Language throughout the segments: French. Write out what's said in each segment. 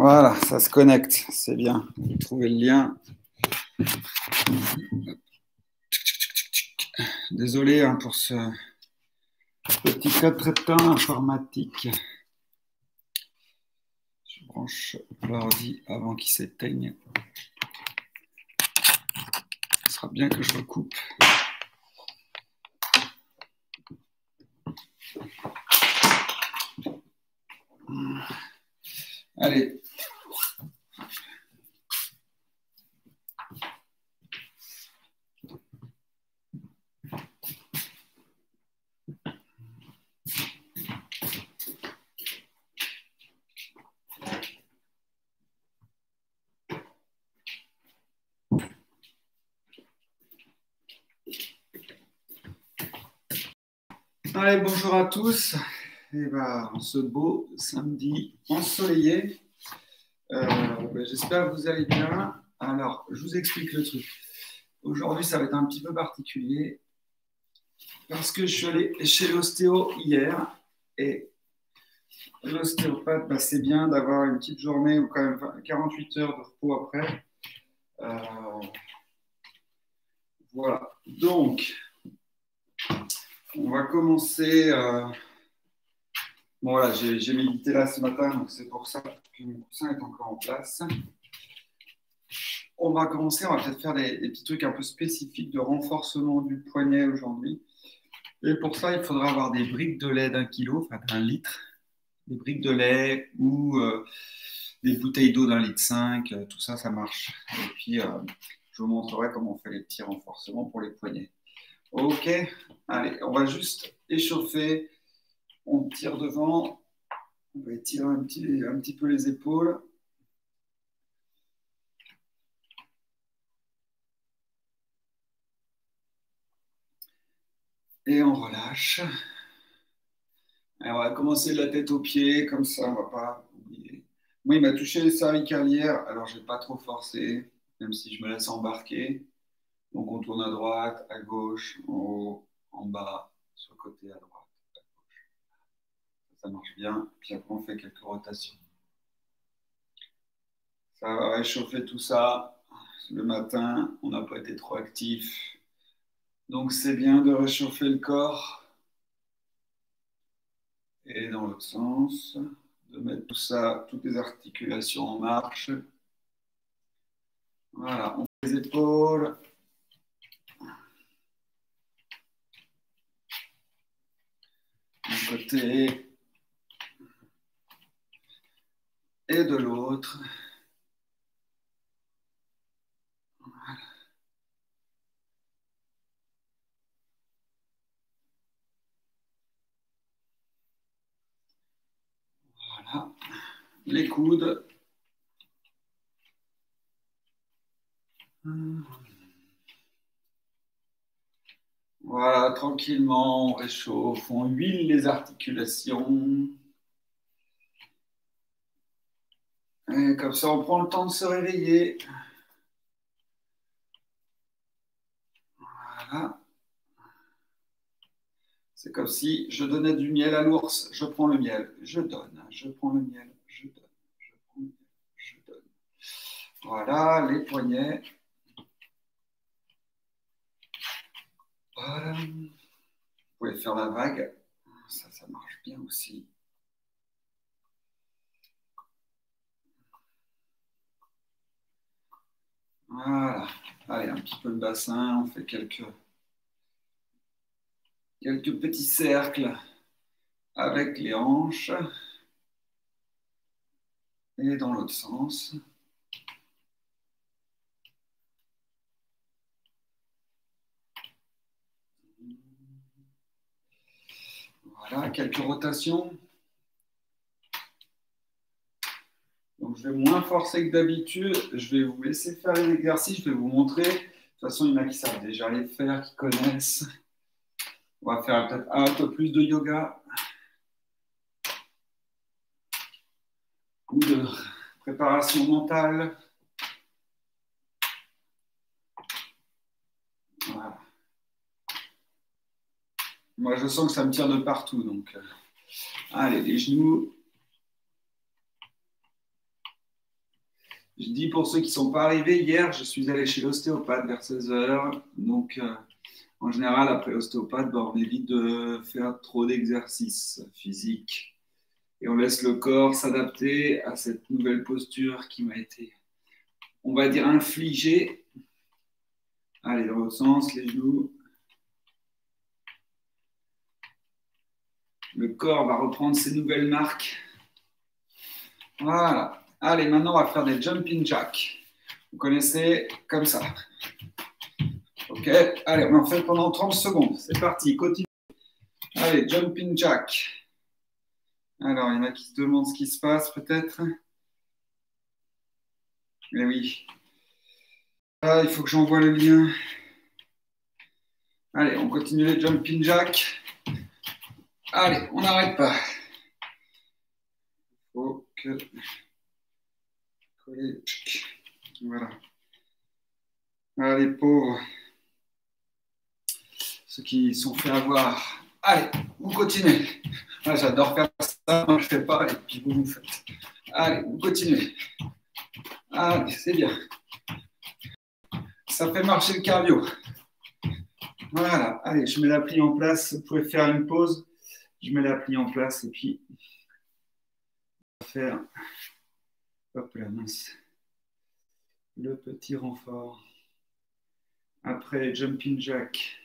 Voilà, ça se connecte, c'est bien. Vous trouvez le lien. Désolé pour ce petit contretemps informatique. Je branche l'ordi avant qu'il s'éteigne. Ce sera bien que je recoupe. Allez. Allez, bonjour à tous. Et en ce beau samedi ensoleillé, j'espère que vous allez bien. Alors, je vous explique le truc. Aujourd'hui, ça va être un petit peu particulier parce que je suis allé chez l'ostéo hier et l'ostéopathe, c'est bien d'avoir une petite journée ou quand même 48 heures de repos après. Voilà. Donc, on va commencer. Bon, voilà, j'ai médité là ce matin, donc c'est pour ça que mon coussin est encore en place. On va commencer, on va peut-être faire des petits trucs un peu spécifiques de renforcement du poignet aujourd'hui. Et pour ça, il faudra avoir des briques de lait d'1 kilo, enfin d'1 litre, des briques de lait ou des bouteilles d'eau d'1,5 litre, tout ça, ça marche. Et puis, je vous montrerai comment on fait les petits renforcements pour les poignets. Ok, allez, on va juste échauffer. On tire devant, on va étirer un petit peu les épaules. Et on relâche. Alors, on va commencer de la tête aux pieds, comme ça, on ne va pas oublier. Moi, il m'a touché les cervicales hier, alors je n'ai pas trop forcé, même si je me laisse embarquer. Donc, on tourne à droite, à gauche, en haut, en bas, sur le côté, à droite, à gauche. Ça marche bien. Puis après, on fait quelques rotations. Ça va réchauffer tout ça. Le matin, on n'a pas été trop actif. Donc, c'est bien de réchauffer le corps. Et dans l'autre sens, de mettre tout ça, toutes les articulations en marche. Voilà, on fait les épaules. D'un côté et de l'autre. Voilà, les coudes. Voilà, tranquillement, on réchauffe, on huile les articulations. Et comme ça, on prend le temps de se réveiller. Voilà. C'est comme si je donnais du miel à l'ours. Je prends le miel, je donne, je prends le miel, je donne, je prends le miel, je donne. Voilà, les poignets. Voilà. Vous pouvez faire la vague. Ça marche bien aussi. Voilà. Allez, un petit peu le bassin. On fait quelques petits cercles avec les hanches. Et dans l'autre sens. Voilà, quelques rotations. Donc, je vais moins forcer que d'habitude. Je vais vous laisser faire les exercices. Je vais vous montrer. De toute façon, il y en a qui savent déjà les faire, qui connaissent. On va faire peut-être un peu plus de yoga ou de préparation mentale. Voilà. Moi, je sens que ça me tire de partout. Donc, allez, les genoux. Je dis pour ceux qui ne sont pas arrivés, hier, je suis allé chez l'ostéopathe vers 16 heures. Donc, en général, après l'ostéopathe, on évite de faire trop d'exercices physiques. Et on laisse le corps s'adapter à cette nouvelle posture qui m'a été, on va dire, infligée. Allez, dans l'autre sens, les genoux. Le corps va reprendre ses nouvelles marques. Voilà. Allez, maintenant, on va faire des jumping jacks. Vous connaissez comme ça. Ok, allez, on en fait pendant 30 secondes. C'est parti, continue. Allez, jumping jack. Alors, il y en a qui se demandent ce qui se passe, peut-être. Mais oui. Ah, il faut que j'envoie le lien. Allez, on continue les jumping jacks. Allez, on n'arrête pas. Faut que... Voilà. Allez, pauvres. Ceux qui sont fait avoir. Allez, vous continuez. Ah, j'adore faire ça, moi je ne fais pas, et puis vous faites. Allez, vous continuez. Allez, c'est bien. Ça fait marcher le cardio. Voilà, allez, je mets l'appli en place. Vous pouvez faire une pause. Je mets l'appli en place et puis on va faire, hop là, mince, le petit renfort. Après, jumping jack.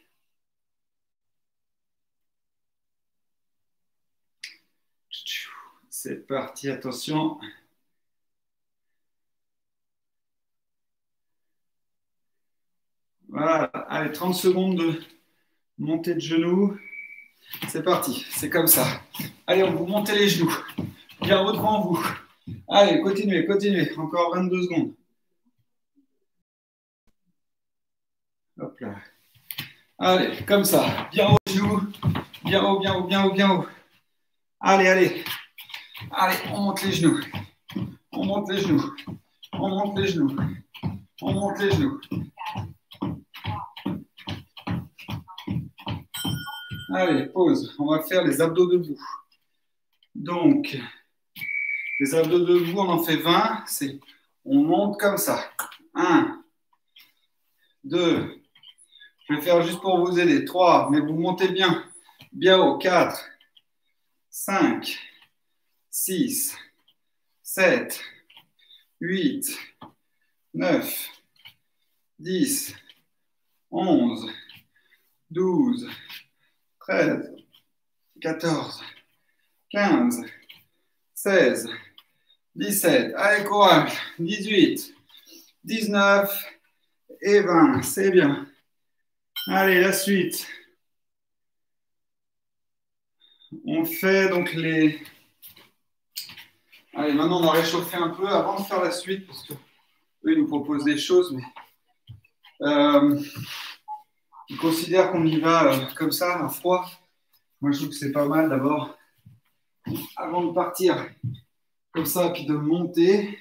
C'est parti, attention. Voilà, allez, 30 secondes de montée de genoux. C'est parti, c'est comme ça. Allez, on vous monte les genoux. Bien haut devant vous. Allez, continuez, continuez. Encore 22 secondes. Hop là. Allez, comme ça. Bien haut les genoux. Bien haut, bien haut, bien haut, bien haut. Allez, allez. Allez, on monte les genoux. On monte les genoux. On monte les genoux. On monte les genoux. Allez, pause. On va faire les abdos debout. Donc, les abdos debout, on en fait 20. On monte comme ça. 1, 2. Je vais faire juste pour vous aider. 3, mais vous montez bien. Bien haut. 4, 5, 6, 7, 8, 9, 10, 11, 12, 13, 14, 15, 16, 17. Allez, courage. 18, 19 et 20. C'est bien. Allez, la suite. On fait donc les... Allez, maintenant, on va réchauffer un peu avant de faire la suite, parce qu'eux, ils nous proposent des choses, mais ils considèrent qu'on y va comme ça, à froid. Moi, je trouve que c'est pas mal d'abord, avant de partir comme ça, puis de monter,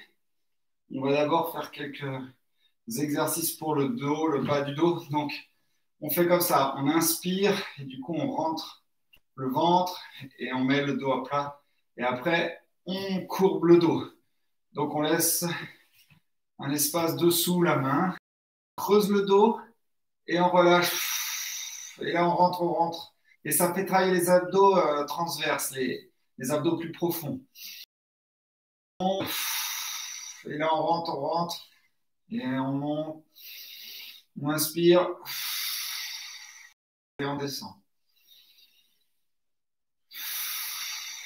on va d'abord faire quelques exercices pour le dos, le bas du dos. Donc, on fait comme ça, on inspire, et du coup, on rentre le ventre, et on met le dos à plat. Et après, on courbe le dos. Donc, on laisse un espace dessous la main, on creuse le dos, et on relâche. Et là, on rentre, on rentre. Et ça fait travailler les abdos transverses, les abdos plus profonds. Et là, on rentre, et on monte, on inspire, et on descend.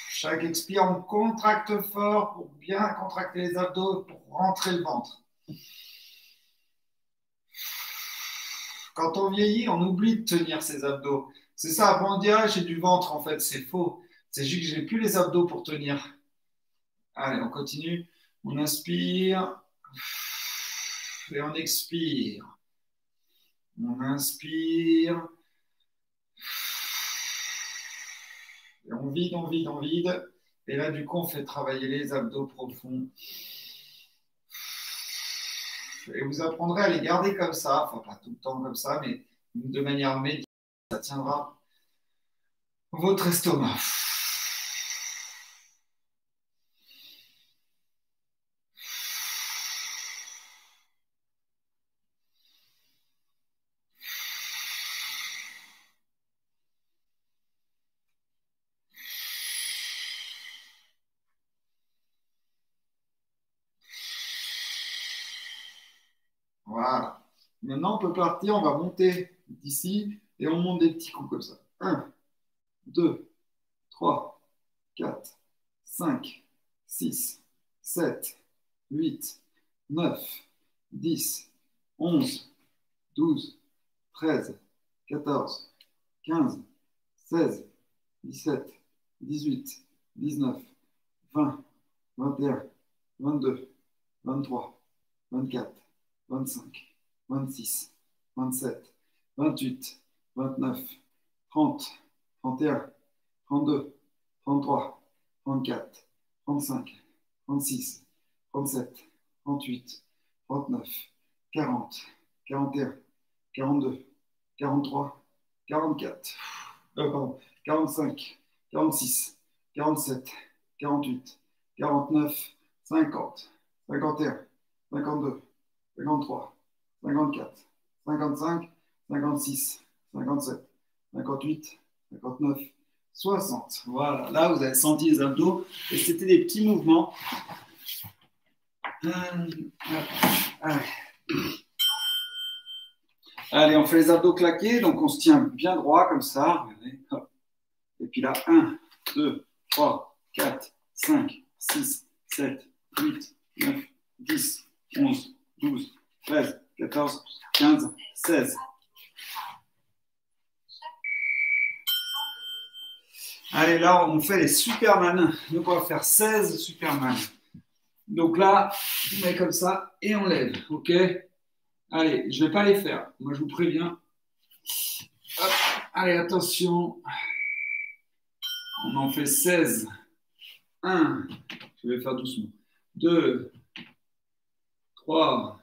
Chaque expire, on contracte fort pour bien contracter les abdos, pour rentrer le ventre. Quand on vieillit, on oublie de tenir ses abdos. C'est ça, après on dit, ah, j'ai du ventre, en fait, c'est faux. C'est juste que j'ai plus les abdos pour tenir. Allez, on continue. On inspire et on expire. On inspire. Et on vide, on vide, on vide. Et là, du coup, on fait travailler les abdos profonds. Et vous apprendrez à les garder comme ça. Enfin, pas tout le temps comme ça, mais de manière médiane. Ça tiendra votre estomac. Voilà. Maintenant, on peut partir, on va monter d'ici et on monte des petits coups comme ça. 1, 2, 3, 4, 5, 6, 7, 8, 9, 10, 11, 12, 13, 14, 15, 16, 17, 18, 19, 20, 21, 22, 23, 24, 25, 26, 27, 28, 29, 30, 31, 32, 33, 34, 35, 36, 37, 38, 39, 40, 41, 42, 43, 44, pardon, 45, 46, 47, 48, 49, 50, 51, 52, 53, 54, 55, 56, 57, 58, 59, 60. Voilà, là vous avez senti les abdos et c'était des petits mouvements. Allez, on fait les abdos claqués, donc on se tient bien droit comme ça. Et puis là, 1, 2, 3, 4, 5, 6, 7, 8, 9, 10, 11, 12, 13, 14, 15, 16. Allez, là, on fait les Superman. Donc, on va faire 16 Superman. Donc là, on met comme ça et on lève. OK? Allez, je ne vais pas les faire. Moi, je vous préviens. Hop. Allez, attention. On en fait 16. 1. Je vais faire doucement. 2, 3,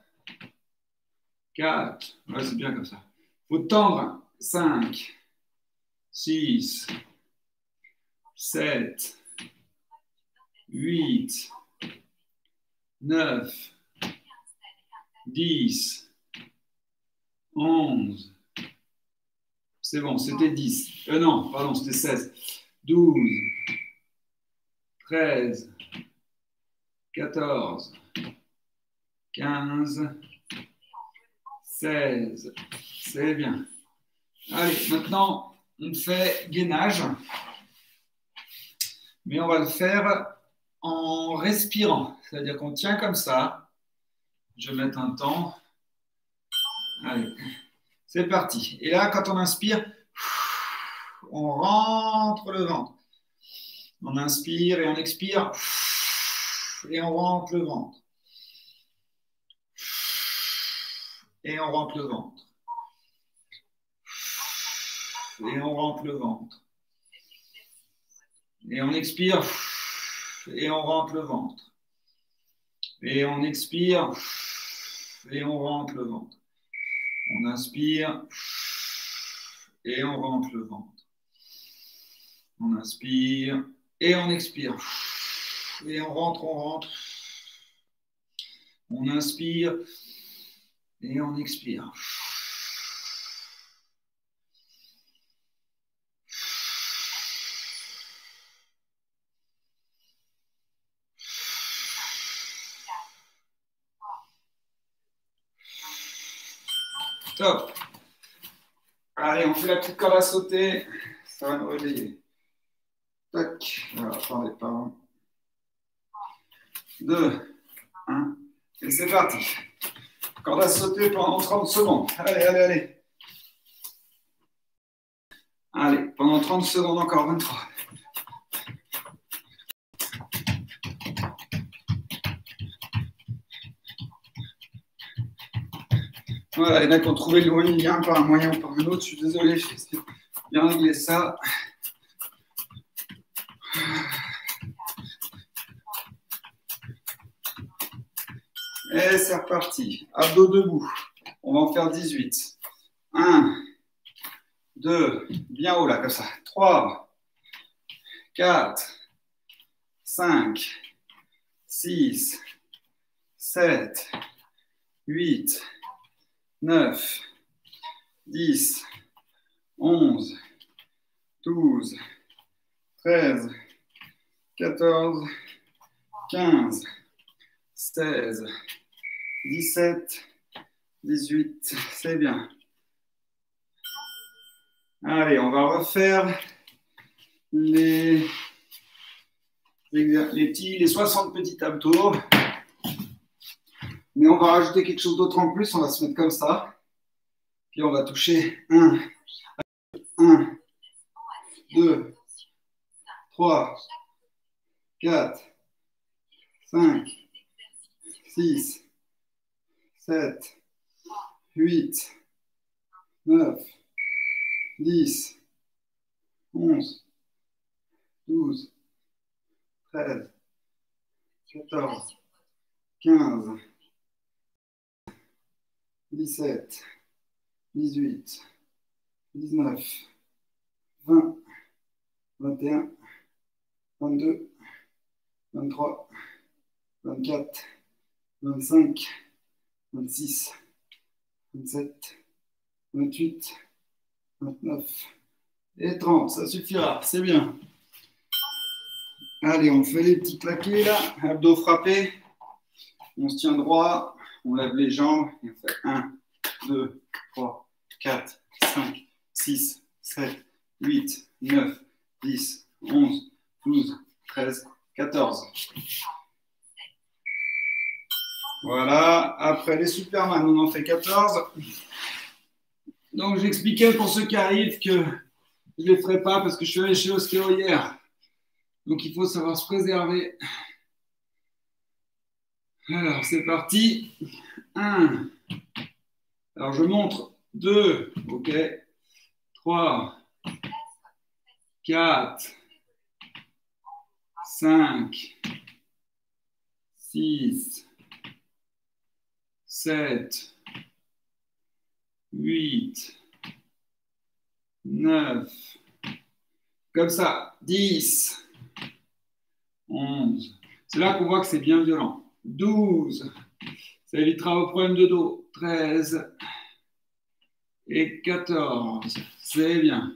4. Ouais, c'est bien comme ça. Il faut tendre. 5, 6, 7, 8, 9, 10, 11. C'est bon, c'était 10. Non, pardon, c'était 16. 12, 13, 14, 15, 16. C'est bien. Allez, maintenant, on fait gainage. Mais on va le faire en respirant. C'est-à-dire qu'on tient comme ça. Je vais mettre un temps. Allez, c'est parti. Et là, quand on inspire, on rentre le ventre. On inspire et on expire. Et on rentre le ventre. Et on rentre le ventre. Et on rentre le ventre. Et on expire. Et on rentre le ventre. Et on expire. Et on rentre le ventre. On inspire. Et on rentre le ventre. On inspire. Et on expire. Et on rentre, on rentre. On inspire. Et on expire. Top. Allez, on fait la petite corde à sauter. Ça va nous réveiller. Tac. Voilà, attendez, pardon. 2, 1. Et c'est parti. Corde à sauter pendant 30 secondes. Allez, allez, allez. Allez, pendant 30 secondes encore, 23. Voilà, il y en a qui ont trouvé le lien par un moyen ou par un autre. Je suis désolé, je vais bien régler ça. Et c'est reparti. Abdos debout. On va en faire 18. 1, 2, bien haut là, comme ça. 3, 4, 5, 6, 7, 8, 9, 10, 11, 12, 13, 14, 15, 16, 17, 18, c'est bien. Allez, on va refaire les 60 petits abdos. Mais on va rajouter quelque chose d'autre en plus. On va se mettre comme ça. Puis on va toucher 1, 2, 3, 4, 5, 6, 7, 8, 9, 10, 11, 12, 13, 14, 15, 17, 18, 19, 20, 21, 22, 23, 24, 25, 26, 27, 28, 29 et 30. Ça suffira, c'est bien. Allez, on fait les petits claqués là, abdos frappés. On se tient droit, on lève les jambes et on fait 1, 2, 3, 4, 5, 6, 7, 8, 9, 10, 11, 12, 13, 14. Voilà, après les Superman, on en fait 14. Donc j'expliquais pour ceux qui arrivent que je ne les ferai pas parce que je suis allé chez Ostéo hier. Donc il faut savoir se préserver. Alors c'est parti. 1. Alors je montre. 2. OK. 3. 4. 5. 6. 7. 8. 9. Comme ça. 10. 11. C'est là qu'on voit que c'est bien violent. 12. Ça évitera vos problèmes de dos. 13. Et 14. C'est bien.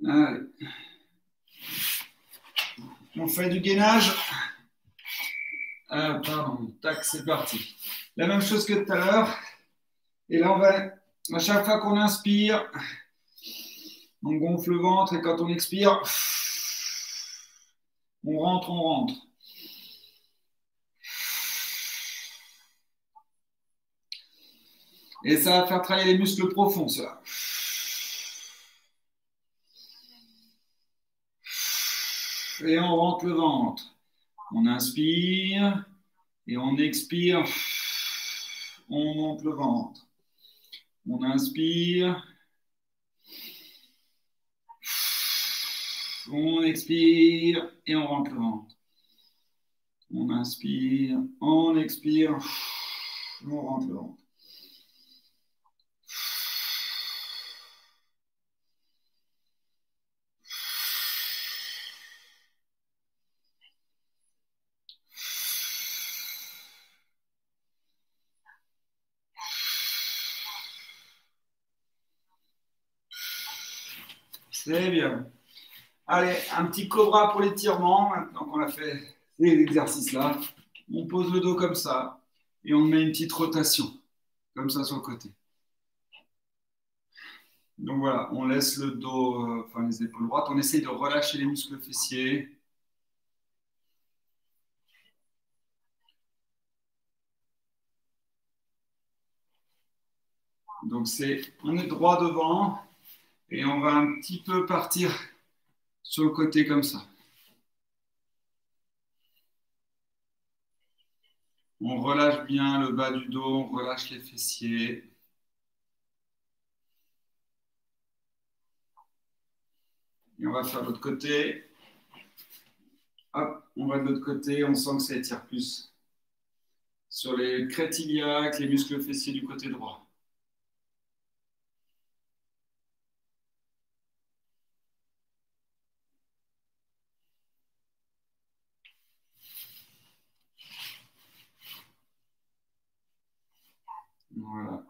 Allez. On fait du gainage. Pardon. Tac, c'est parti. La même chose que tout à l'heure. Et là, on va, à chaque fois qu'on inspire, on gonfle le ventre. Et quand on expire, on rentre, on rentre. Et ça va faire travailler les muscles profonds, ça. Et on rentre le ventre. On inspire et on expire. On monte le ventre. On inspire. On expire et on rentre le ventre. On inspire, on expire, on rentre le ventre. C'est bien. Allez, un petit cobra pour l'étirement. Maintenant qu'on a fait ces exercices-là, on pose le dos comme ça et on met une petite rotation, comme ça sur le côté. Donc voilà, on laisse le dos, enfin les épaules droites. On essaye de relâcher les muscles fessiers. Donc on est droit devant et on va un petit peu partir sur le côté comme ça. On relâche bien le bas du dos, on relâche les fessiers. Et on va faire l'autre côté. Hop, on va de l'autre côté, on sent que ça étire plus sur les crêtes iliaques, les muscles fessiers du côté droit. Voilà.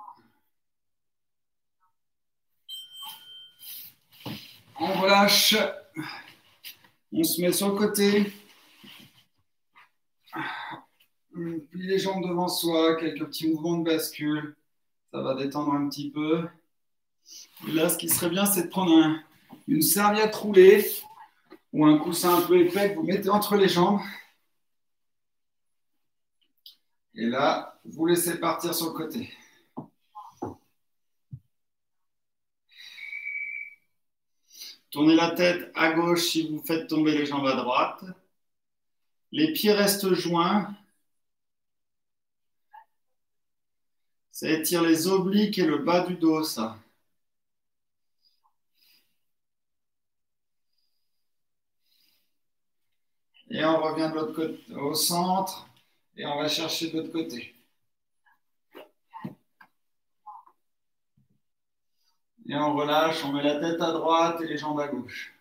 On relâche. On se met sur le côté. Plie les jambes devant soi, quelques petits mouvements de bascule. Ça va détendre un petit peu. Et là, ce qui serait bien, c'est de prendre une serviette roulée ou un coussin un peu épais que vous mettez entre les jambes. Et là, vous laissez partir sur le côté. Tournez la tête à gauche si vous faites tomber les jambes à droite. Les pieds restent joints. Ça étire les obliques et le bas du dos, ça. Et on revient de l'autre côté, au centre, et on va chercher de l'autre côté. Et on relâche, on met la tête à droite et les jambes à gauche.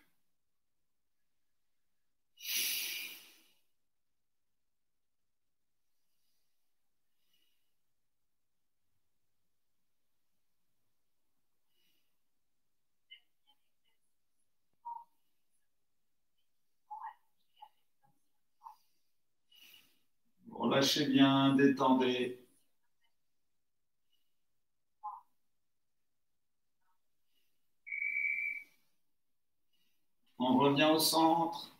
Relâchez bien, détendez. On revient au centre.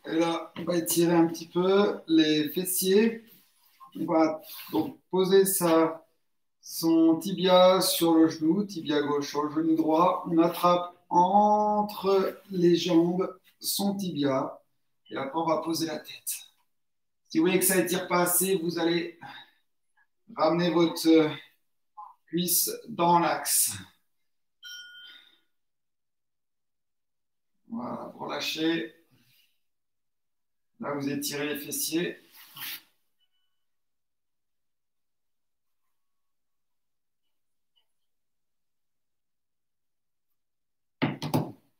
Et là, on va étirer un petit peu les fessiers. On va donc poser son tibia sur le genou, tibia gauche sur le genou droit. On attrape entre les jambes son tibia. Et après, on va poser la tête. Si vous voyez que ça n'étire pas assez, vous allez ramener votre cuisse dans l'axe. Voilà, pour lâcher. Là, vous étirez les fessiers.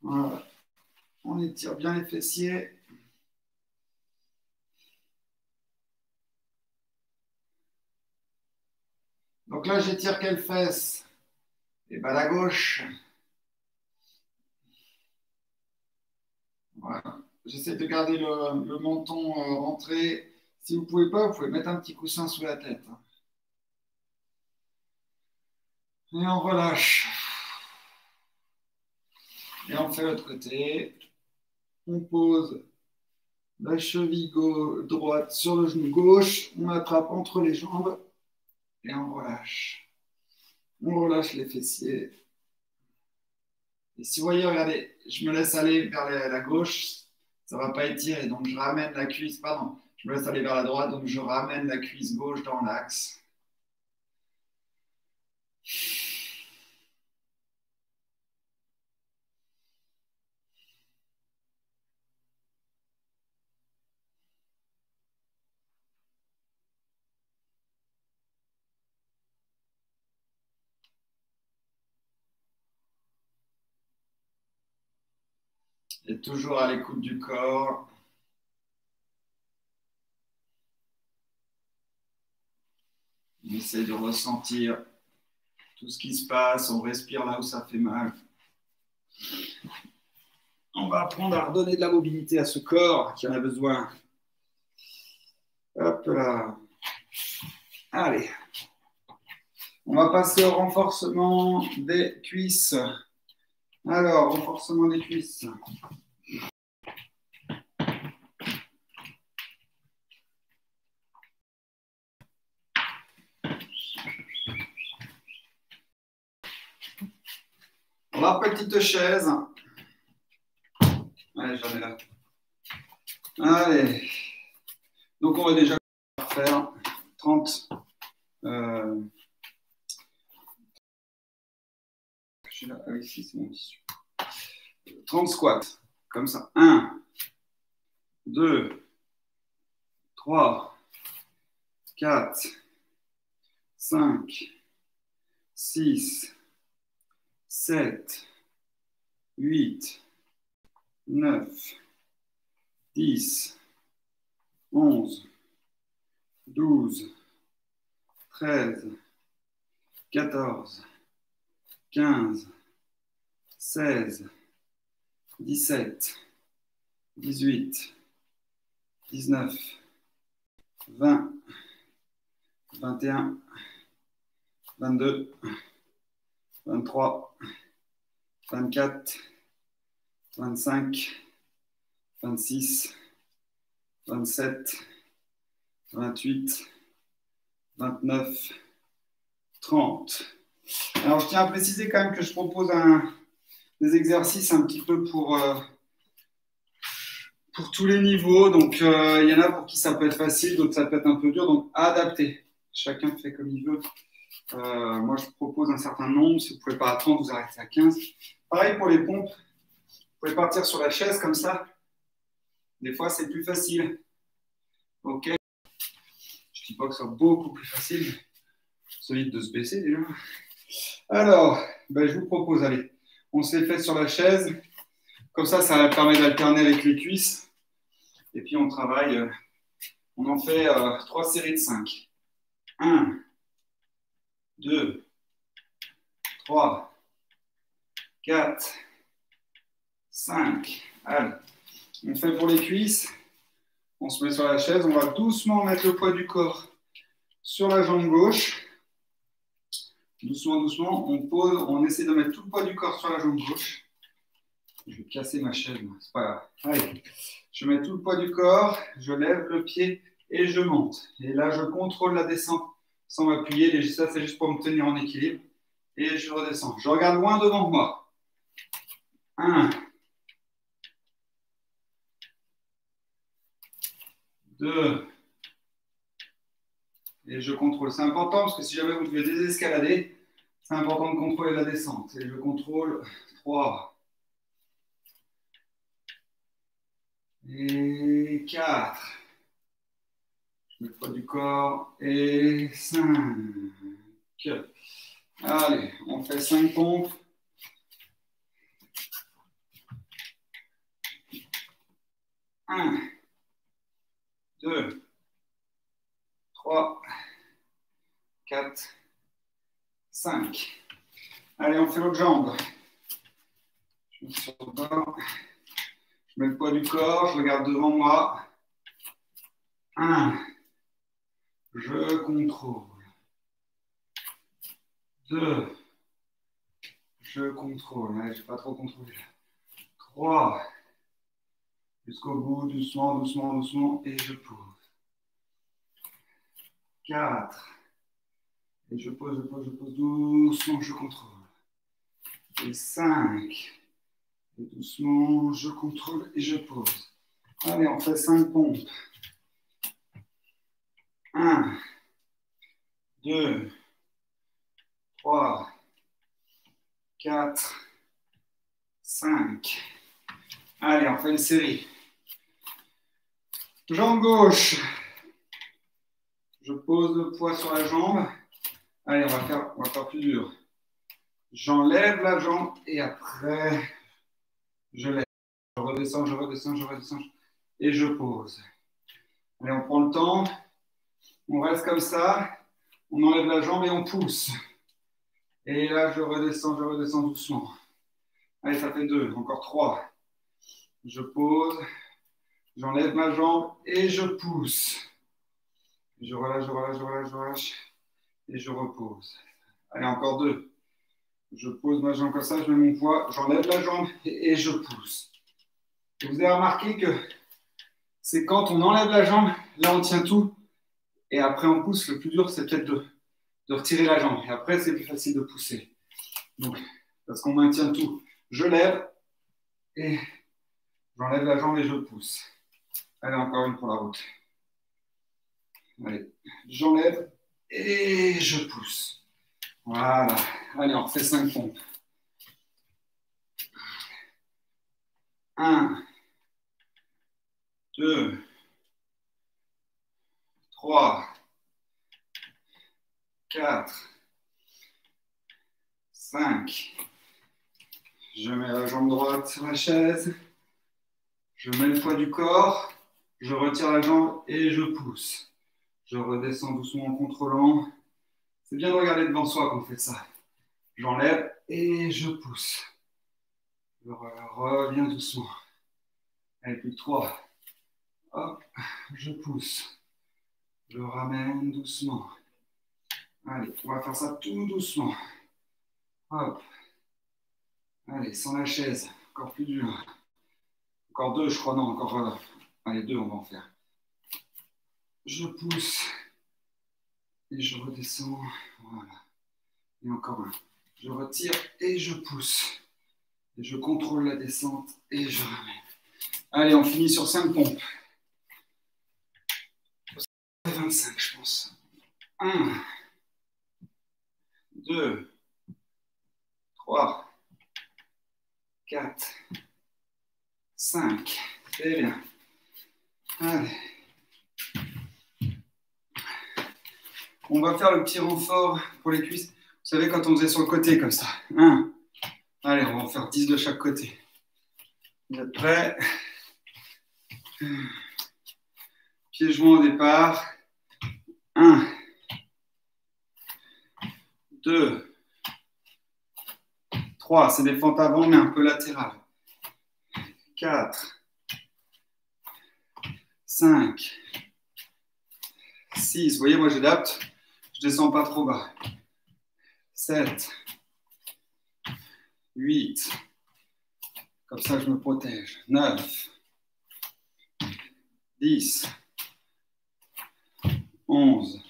Voilà. On étire bien les fessiers. Donc là, j'étire quelle fesse? Et bien la gauche. Voilà. J'essaie de garder le menton rentré. Si vous ne pouvez pas, vous pouvez mettre un petit coussin sous la tête. Et on relâche. Et on fait l'autre côté. On pose la cheville droite sur le genou gauche. On attrape entre les jambes. Et on relâche. On relâche les fessiers. Et si vous voyez, regardez, je me laisse aller vers la gauche, ça ne va pas étirer. Donc, je ramène la cuisse, pardon, je me laisse aller vers la droite, donc je ramène la cuisse gauche dans l'axe. Et toujours à l'écoute du corps. On essaie de ressentir tout ce qui se passe. On respire là où ça fait mal. On va apprendre à redonner de la mobilité à ce corps qui en a besoin. Hop là. Allez. On va passer au renforcement des cuisses. Alors, renforcement des cuisses. La petite chaise. Allez, j'en ai là. Allez. Donc, on va déjà faire 30. Je suis là. Ah oui, si, c'est mon tissu. 30 squats. Comme ça. 1, 2, 3, 4, 5, 6, 7, 8, 9, 10, 11, 12, 13, 14, 15, 16, 17, 18, 19, 20, 21, 22, 23, 24, 25, 26, 27, 28, 29, 30. Alors, je tiens à préciser quand même que je propose des exercices un petit peu pour tous les niveaux. Donc, il y en a pour qui ça peut être facile, d'autres ça peut être un peu dur. Donc, adapter. Chacun fait comme il veut. Moi, je propose un certain nombre. Si vous ne pouvez pas à 30, vous arrêtez à 15. Pareil pour les pompes. Vous pouvez partir sur la chaise comme ça. Des fois, c'est plus facile. OK. Je ne dis pas que ce soit beaucoup plus facile. Ça évite de se baisser déjà. Alors, ben, je vous propose, allez, on se les fait sur la chaise. Comme ça permet d'alterner avec les cuisses. Et puis, on travaille, on en fait 3 séries de 5. 1, 2, 3, 4, 5. Allez, on fait pour les cuisses. On se met sur la chaise. On va doucement mettre le poids du corps sur la jambe gauche. Doucement, doucement. On pose, on essaie de mettre tout le poids du corps sur la jambe gauche. Je vais casser ma chaise, c'est pas grave. Allez, je mets tout le poids du corps, je lève le pied et je monte. Et là, je contrôle la descente sans m'appuyer. Ça, c'est juste pour me tenir en équilibre. Et je redescends. Je regarde loin devant moi. 1, 2, et je contrôle. C'est important parce que si jamais vous devez désescalader, c'est important de contrôler la descente. Et je contrôle. 3. Et 4. Je mets le poids du corps. Et 5. Allez, on fait 5 pompes. 1, 2, 3, 4, 5. Allez, on fait l'autre jambe. Je mets sur le bord. Je mets le poids du corps, je regarde devant moi. 1, je contrôle. 2, je contrôle. Je n'ai pas trop contrôlé. 3, jusqu'au bout, doucement, doucement, doucement, et je pose. 4, et je pose, doucement, je contrôle. Et 5, et doucement, je contrôle et je pose. Allez, on fait 5 pompes. 1, 2, 3, 4, 5. Allez, on fait une série. Jambe gauche. Je pose le poids sur la jambe. Allez, on va faire plus dur. J'enlève la jambe et après, je lève. Je redescends, je redescends, je redescends. Et je pose. Allez, on prend le temps. On reste comme ça. On enlève la jambe et on pousse. Et là, je redescends doucement. Allez, ça fait 2. Encore 3. Je pose. J'enlève ma jambe et je pousse. Je relâche, je relâche, je relâche, je relâche. Et je repose. Allez, encore 2. Je pose ma jambe comme ça, je mets mon poids, j'enlève la jambe et je pousse. Et vous avez remarqué que c'est quand on enlève la jambe, là on tient tout. Et après on pousse. Le plus dur, c'est peut-être de retirer la jambe. Et après, c'est plus facile de pousser. Donc, parce qu'on maintient tout. Je lève et j'enlève la jambe et je pousse. Allez, encore une pour la route. Allez, j'enlève et je pousse. Voilà. Allez, on refait 5 pompes. 1, 2, 3, 4, 5. Je mets la jambe droite sur la chaise. Je mets le poids du corps. Je retire la jambe et je pousse. Je redescends doucement en contrôlant. C'est bien de regarder devant soi quand on fait ça. J'enlève et je pousse. Je reviens doucement. Allez, plus que 3. Hop, je pousse. Je ramène doucement. Allez, on va faire ça tout doucement. Hop. Allez, sans la chaise. Encore plus dur. Encore deux, je crois. Non, encore. Allez, deux, on va en faire. Je pousse. Et je redescends. Voilà. Et encore un. Je retire et je pousse. Et je contrôle la descente et je ramène. Allez, on finit sur 5 pompes. 25, je pense. 1, 2, 3, 4, 5. C'est bien. Allez. On va faire le petit renfort pour les cuisses. Vous savez, quand on faisait sur le côté, comme ça. 1. Allez, on va en faire 10 de chaque côté. Vous êtes prêts? Pieds joints au départ. 1, 2, 3. C'est des fentes avant, mais un peu latérales. 4, 5, 6. Vous voyez, moi j'adapte. Je ne descends pas trop bas. 7, 8. Comme ça, je me protège. 9, 10, 11,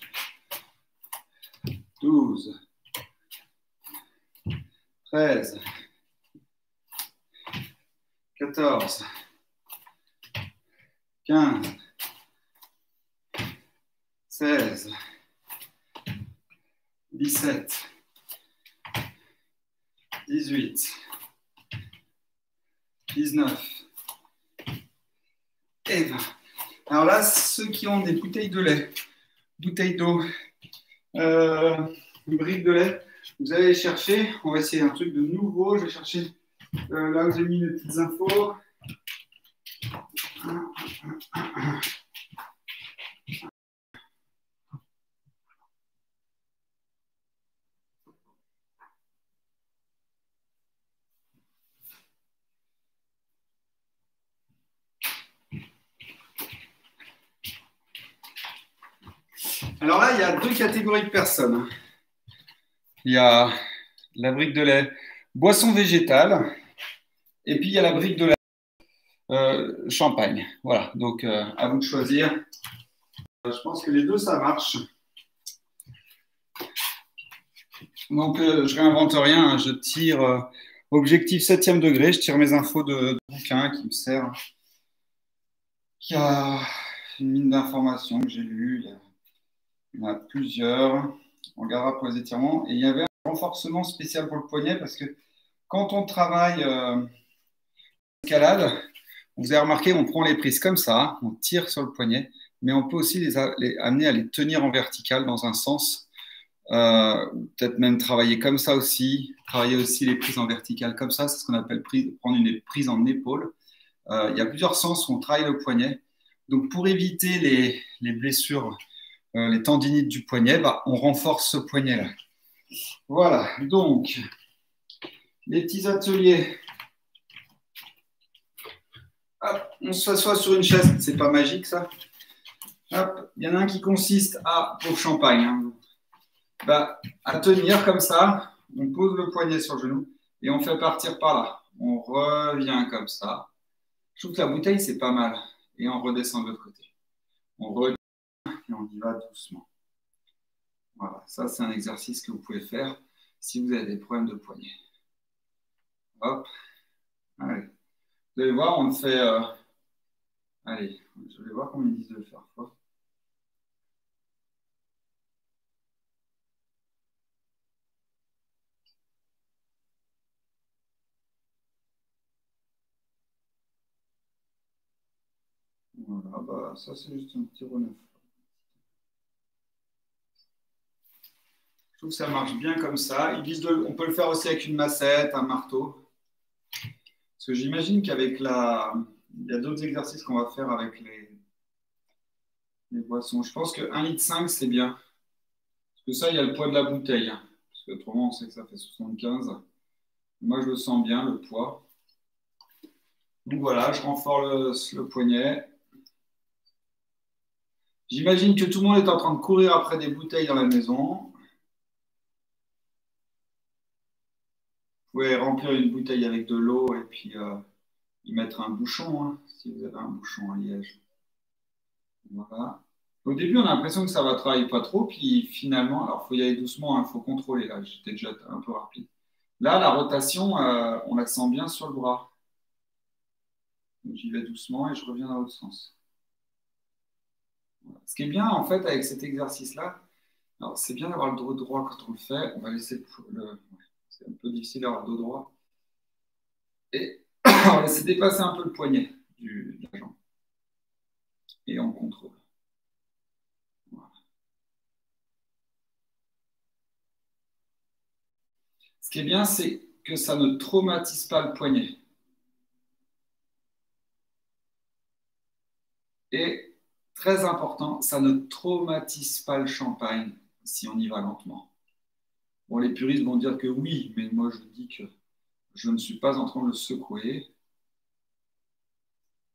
12, 13, 14, 15, 16, 17, 18, 19 et 20. Alors là, ceux qui ont des bouteilles de lait, bouteilles d'eau, une brique de lait, vous allez chercher, on va essayer un truc de nouveau, je vais chercher là où j'ai mis les petites infos. Alors là, il y a deux catégories de personnes. Il y a la brique de lait boisson végétale et puis il y a la brique de lait champagne. Voilà, donc à vous de choisir. Je pense que les deux, ça marche. Donc je réinvente rien, hein. Je tire objectif 7e degré, je tire mes infos de bouquin qui me sert, qui a une mine d'informations que j'ai lues. Il y en a plusieurs. On regardera pour les étirements. Et il y avait un renforcement spécial pour le poignet parce que quand on travaille escalade, vous avez remarqué, on prend les prises comme ça, on tire sur le poignet, mais on peut aussi les amener à les tenir en vertical dans un sens. Peut-être même travailler comme ça aussi, travailler aussi les prises en vertical comme ça, c'est ce qu'on appelle prendre une prise en épaule. Il y a plusieurs sens où on travaille le poignet. Donc pour éviter les blessures, les tendinites du poignet, bah, on renforce ce poignet-là. Voilà, donc les petits ateliers. Hop, on s'assoit sur une chaise, c'est pas magique ça. Hop, il y en a un qui consiste à, pour champagne, hein, bah, à tenir comme ça, on pose le poignet sur le genou et on fait partir par là. On revient comme ça. Je trouve que la bouteille, c'est pas mal. Et on redescend de l'autre côté. On revient et on y va doucement. Voilà, ça c'est un exercice que vous pouvez faire si vous avez des problèmes de poignet. Hop, allez. Vous allez voir, on le fait... Allez, je vais voir comment ils disent de le faire. Voilà, bah, ça c'est juste un petit renef. Je trouve que ça marche bien comme ça. Ils disent on peut le faire aussi avec une massette, un marteau. Parce que j'imagine qu'avec la... Il y a d'autres exercices qu'on va faire avec les boissons. Je pense que 1,5 litre, c'est bien. Parce que ça, il y a le poids de la bouteille. Parce qu'autrement, on sait que ça fait 75. Moi, je le sens bien, le poids. Donc voilà, je renforce le poignet. J'imagine que tout le monde est en train de courir après des bouteilles dans la maison. Vous pouvez remplir une bouteille avec de l'eau et puis y mettre un bouchon, hein, si vous avez un bouchon à liège. Voilà. Au début, on a l'impression que ça va travailler pas trop, puis finalement, alors il faut y aller doucement, il faut contrôler. Là, j'étais déjà un peu rapide. Là, la rotation, on la sent bien sur le bras. Donc, j'y vais doucement et je reviens dans l'autre sens. Voilà. Ce qui est bien, en fait, avec cet exercice-là, alors c'est bien d'avoir le dos droit quand on le fait. On va laisser ouais, c'est un peu difficile d'avoir le dos droit. Et on va laisser dépasser un peu le poignet de la jambe. Et on contrôle. Voilà. Ce qui est bien, c'est que ça ne traumatise pas le poignet. Et très important, ça ne traumatise pas le champagne si on y va lentement. Bon, les puristes vont dire que oui, mais moi je dis que je ne suis pas en train de le secouer.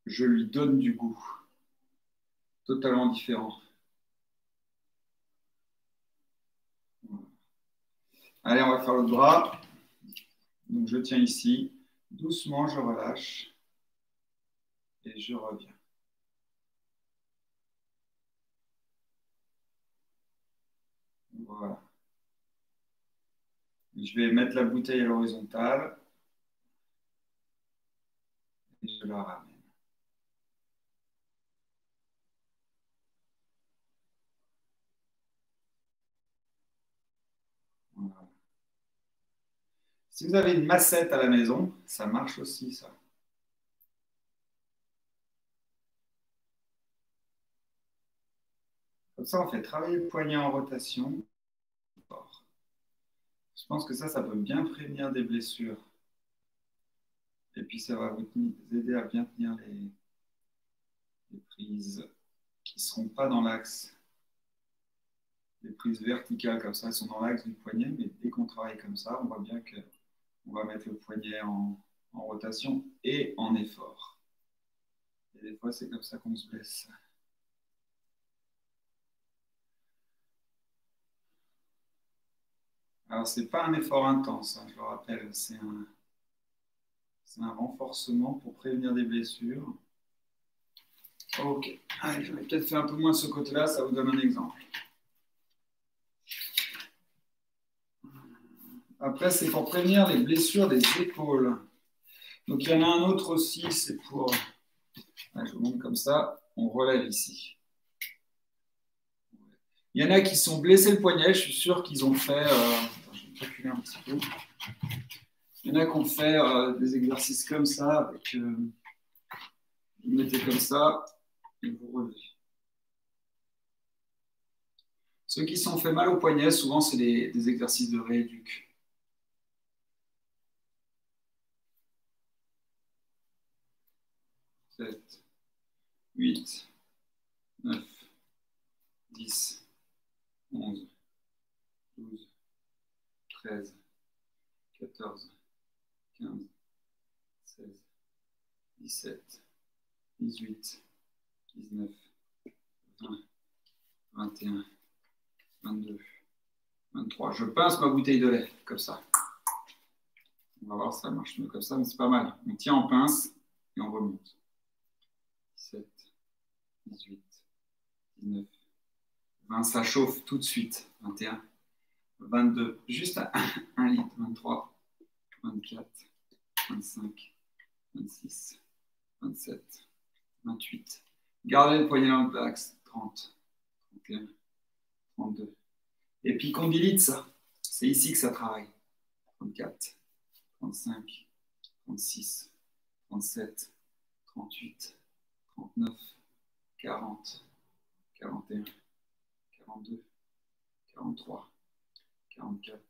Je lui donne du goût, totalement différent. Allez, on va faire l'autre bras. Donc je tiens ici. Doucement, je relâche et je reviens. Voilà. Je vais mettre la bouteille à l'horizontale et je la ramène. Voilà. Si vous avez une massette à la maison, ça marche aussi, ça. Comme ça, on fait travailler le poignet en rotation. Je pense que ça peut bien prévenir des blessures. Et puis, ça va vous aider à bien tenir les prises qui ne seront pas dans l'axe. Les prises verticales, comme ça, elles sont dans l'axe du poignet. Mais dès qu'on travaille comme ça, on voit bien qu'on va mettre le poignet en rotation et en effort. Et des fois, c'est comme ça qu'on se blesse. Alors, ce n'est pas un effort intense, hein, je le rappelle. C'est un renforcement pour prévenir des blessures. Ok. Allez, j'en ai peut-être fait un peu moins de ce côté-là, ça vous donne un exemple. Après, c'est pour prévenir les blessures des épaules. Donc, il y en a un autre aussi, c'est pour... je vous montre comme ça, on relève ici. Il y en a qui sont blessés le poignet, je suis sûr qu'ils ont fait... je vais calculer un petit peu. Il y en a qui ont fait des exercices comme ça, avec... vous mettez comme ça, et vous relevez. Ceux qui sont fait mal au poignet, souvent, c'est des exercices de rééduc. 7, 8, 9, 10, 11, 12, 13, 14, 15, 16, 17, 18, 19, 20, 21, 22, 23. Je pince ma bouteille de lait, comme ça. On va voir si ça marche mieux comme ça, mais c'est pas mal. On tient en pince et on remonte. 17, 18, 19, 20. Ça chauffe tout de suite. 21, 22. Juste à 1 litre. 23, 24, 25, 26, 27, 28. Gardez le poignet dans le axe. 30, 31, 32. Et puis condylites, ça. C'est ici que ça travaille. 34, 35, 36, 37, 38, 39, 40, 41, 42, 43, 44,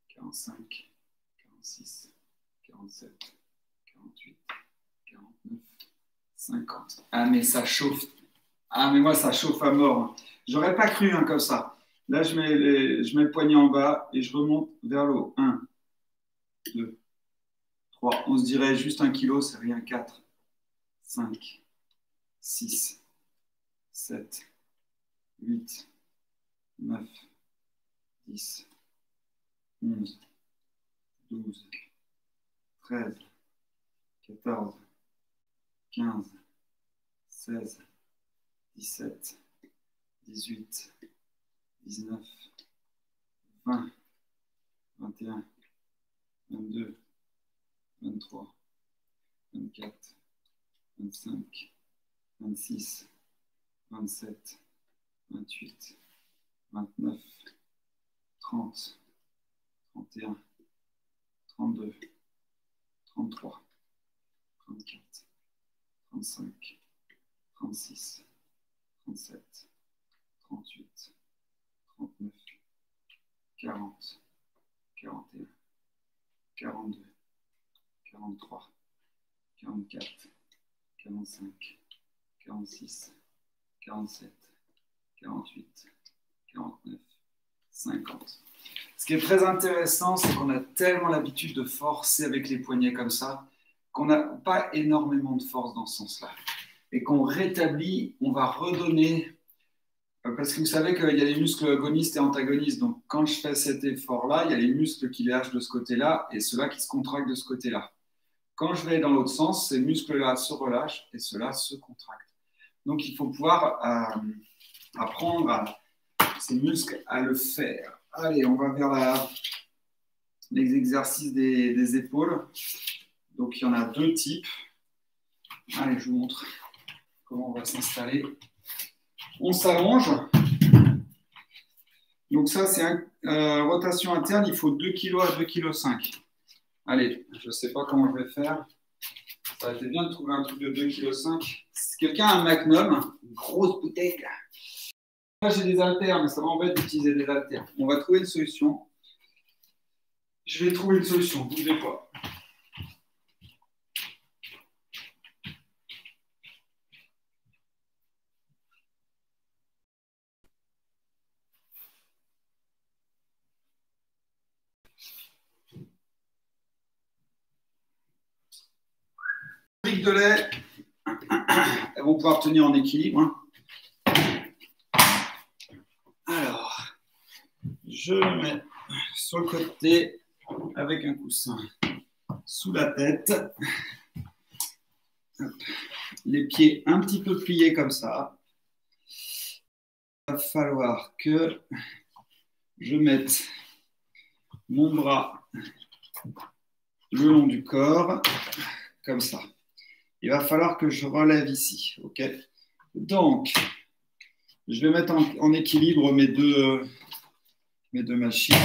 45, 46, 47, 48, 49, 50. Ah, mais ça chauffe. Ah, mais moi, ça chauffe à mort. J'aurais pas cru comme ça. Là, je mets le poignet en bas et je remonte vers le haut. 1, 2, 3. On se dirait juste 1 kilo, c'est rien. 4, 5, 6, 7, 8, 9, 10, 11, 12, 13, 14, 15, 16, 17, 18, 19, 20, 21, 22, 23, 24, 25, 26, 27, 28, 29, 30, 31, 32, 33, 34, 35, 36, 37, 38, 39, 40, 41, 42, 43, 44, 45, 46, 47, 48, 49, 50. Ce qui est très intéressant, c'est qu'on a tellement l'habitude de forcer avec les poignets comme ça, qu'on n'a pas énormément de force dans ce sens-là. Et qu'on rétablit, on va redonner, parce que vous savez qu'il y a les muscles agonistes et antagonistes. Donc quand je fais cet effort-là, il y a les muscles qui lâchent de ce côté-là et ceux-là qui se contractent de ce côté-là. Quand je vais dans l'autre sens, ces muscles-là se relâchent et ceux-là se contractent. Donc il faut pouvoir apprendre à ces muscles à le faire. Allez, on va vers les exercices des épaules. Donc, il y en a deux types. Allez, je vous montre comment on va s'installer. On s'allonge. Donc, ça, c'est rotation interne. Il faut 2 kg à 2,5 kg. Allez, je ne sais pas comment je vais faire. Ça aurait été bien de trouver un truc de 2,5 kg. Si quelqu'un a un Magnum, une grosse bouteille, là. Moi, j'ai des haltères, mais ça m'embête d'utiliser des haltères. On va trouver une solution. Je vais trouver une solution. Bougez pas. Briques de lait, elles vont pouvoir tenir en équilibre. Hein. Alors, je le mets sur le côté avec un coussin sous la tête. Hop. Les pieds un petit peu pliés comme ça. Il va falloir que je mette mon bras le long du corps, comme ça. Il va falloir que je relève ici. Ok. Donc, je vais mettre en équilibre mes deux machines.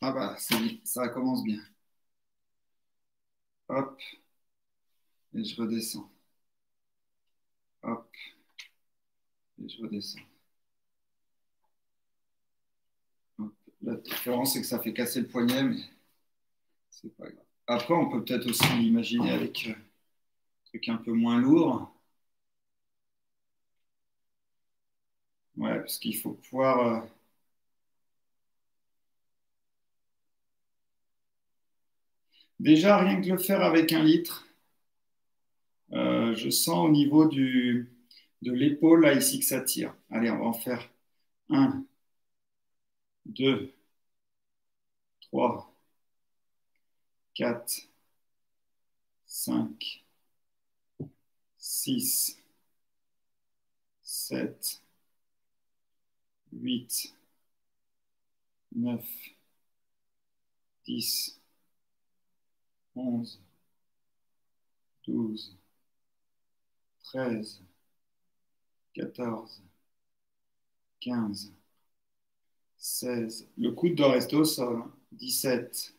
Ah bah, ça commence bien. Hop. Et je redescends. Hop. Et je redescends. Hop. La différence, c'est que ça fait casser le poignet, mais c'est pas grave. Après, on peut peut-être aussi imaginer avec un truc un peu moins lourd. Ouais, parce qu'il faut pouvoir... Déjà, rien que le faire avec 1 litre, je sens au niveau de l'épaule, là, ici, que ça tire. Allez, on va en faire 1, 2, 3, 4, 5, 6, 7, 8, 9, 10, 11, 12, 13, 14, 15, 16. Le coude doit rester au sol. 17,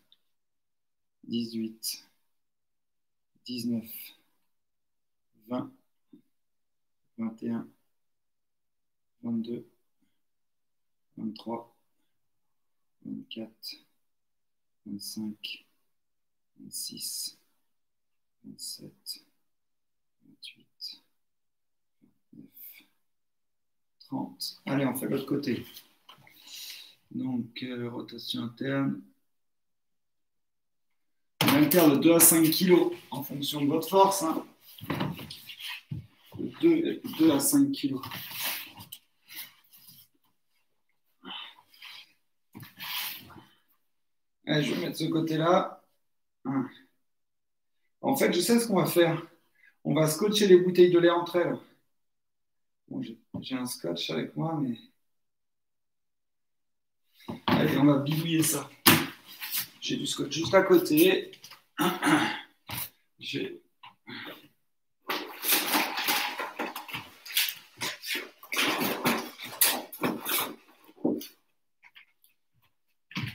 18, 19, 20, 21, 22, 23, 24, 25, 26, 27, 28, 29, 30. Allez, on fait l'autre côté. Donc, rotation interne. On alterne de 2 à 5 kg en fonction de votre force. Hein. 2 à 5 kg. ce côté-là. En fait, je sais ce qu'on va faire. On va scotcher les bouteilles de lait entre elles. Bon, j'ai un scotch avec moi, mais... Allez, on va bidouiller ça. J'ai du scotch juste à côté. J'ai...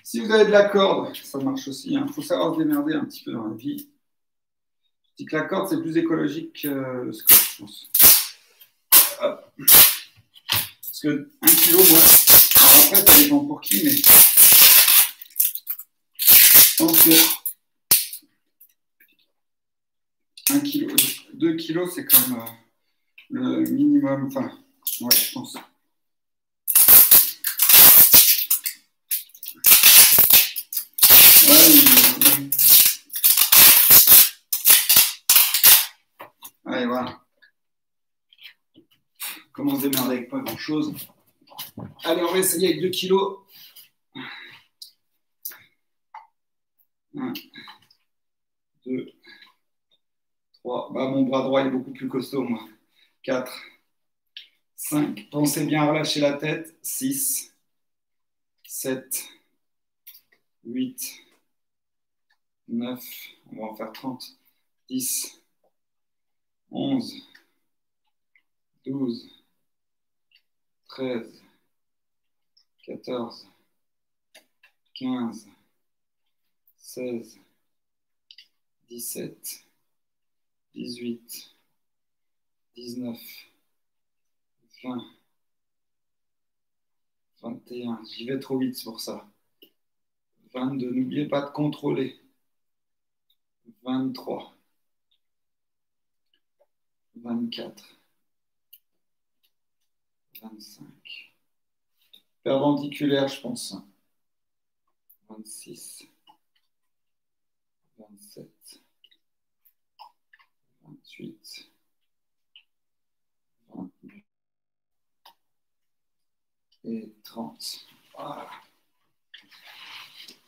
Si vous avez de la corde, ça marche aussi. Il faut savoir se démerder un petit peu dans la vie. Je dis que la corde, c'est plus écologique que le scotch, je pense. Hop. Parce que 1 kilo, moi, alors après, ça dépend pour qui, mais je pense que 1 kilo, 2 kilos, c'est comme le minimum. Enfin, ouais, je pense. Allez, voilà. Comment se démerder avec pas grand-chose. Allez, on va essayer avec 2 kilos. 1, 2, 3. Bah, mon bras droit est beaucoup plus costaud, moi. 4, 5. Pensez bien à relâcher la tête. 6, 7, 8, 9. On va en faire 30. 10, 11, 12, 13, 14, 15, 16, 17, 18, 19, 20, 21. J'y vais trop vite pour ça. 22. N'oubliez pas de contrôler. 23, 24, 25. Perpendiculaire, je pense. 26, 27, 28, 29 et 30. Voilà.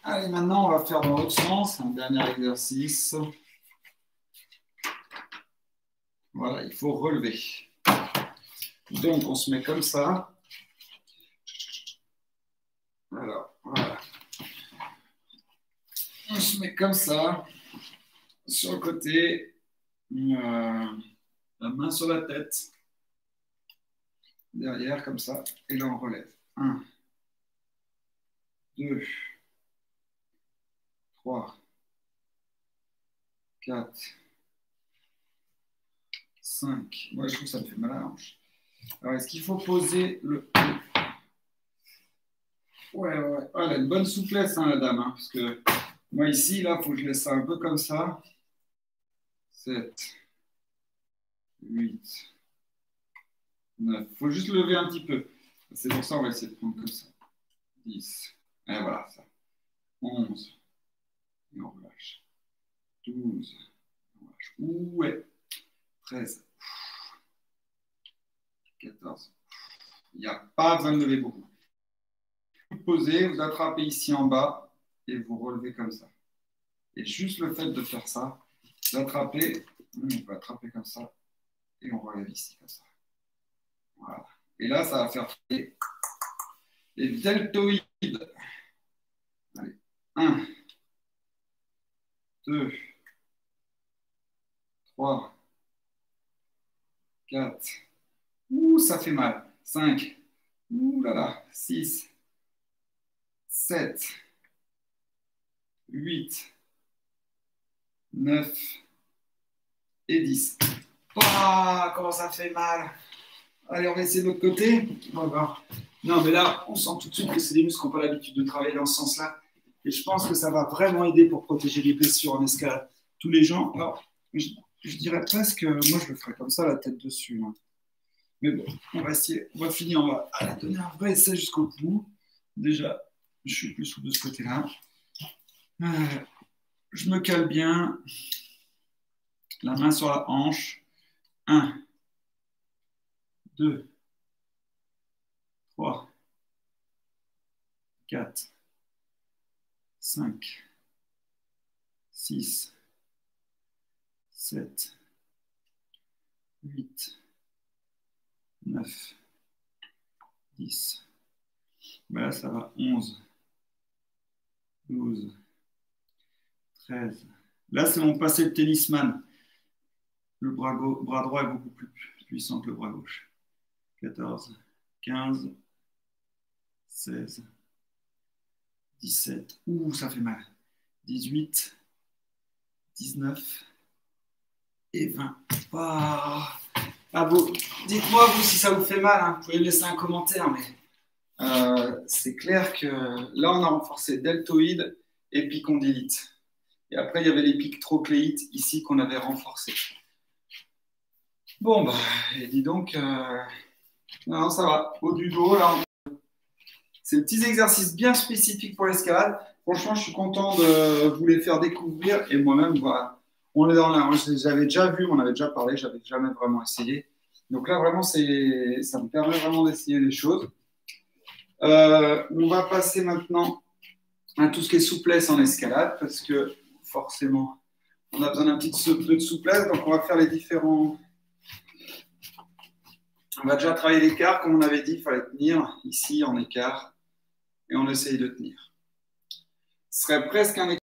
Allez, maintenant, on va faire dans l'autre sens. Un dernier exercice. Voilà, il faut relever. Donc, on se met comme ça. Alors, voilà. On se met comme ça, sur le côté, la main sur la tête, derrière, comme ça, et là, on relève. 1, 2, 3, 4, 5. Moi, je trouve que ça me fait mal à la hanche. Alors, est-ce qu'il faut poser le... Ouais. Ah, elle a une bonne souplesse, hein, la dame. Hein, parce que moi, ici, là, il faut que je laisse ça un peu comme ça. 7, 8, 9. Il faut juste lever un petit peu. C'est pour ça qu'on va essayer de prendre comme ça. 10. Et voilà, ça. 11. Et on relâche. 12. On relâche. Ouais. 13. 14. Il n'y a pas besoin de lever beaucoup. Vous posez, vous attrapez ici en bas et vous relevez comme ça. Et juste le fait de faire ça, d'attraper, on peut attraper comme ça et on relève ici comme ça. Voilà. Et là, ça va faire les deltoïdes. Allez. 1, 2, 3, 4. Ouh, ça fait mal. 5. Ouh là là. 6, 7, 8, 9 et 10. Ah, comment ça fait mal. Allez, on va essayer de l'autre côté. On va voir. Non, mais là, on sent tout de suite que c'est des muscles qui n'ont pas l'habitude de travailler dans ce sens-là. Et je pense que ça va vraiment aider pour protéger les blessures en escalade. Tous les gens, alors, je dirais presque, moi je le ferais comme ça, la tête dessus. Hein. Mais bon, on va essayer, on va finir, on va aller donner un vrai essai jusqu'au bout. Déjà, je suis plus souple de ce côté-là. Je me cale bien. La main sur la hanche. 1, 2, 3, 4, 5, 6, 7, 8, 9, 10. Ben là, ça va. 11, 12, 13. Là, c'est mon passé de tennisman. Le bras droit est beaucoup plus puissant que le bras gauche. 14, 15, 16, 17. Ouh, ça fait mal. 18, 19 et 20. Ah, vous, dites-moi, vous, si ça vous fait mal. Hein. Vous pouvez me laisser un commentaire, mais c'est clair que là, on a renforcé deltoïde, épicondylite. Et après, il y avait l'épictrocléite ici qu'on avait renforcé. Bon, bah, et dis donc, non, ça va. Haut du dos, là, c'est des petits exercices bien spécifiques pour l'escalade. Franchement, je suis content de vous les faire découvrir. Et moi-même, voilà, on est dans là. J'avais déjà vu, on avait déjà parlé, j'avais jamais vraiment essayé. Donc là, vraiment, ça me permet vraiment d'essayer des choses. On va passer maintenant à tout ce qui est souplesse en escalade, parce que forcément, on a besoin d'un petit peu de souplesse. Donc, on va faire les différents. On va déjà travailler l'écart. Comme on avait dit, il fallait tenir ici en écart. Et on essaye de tenir. Ce serait presque un écart.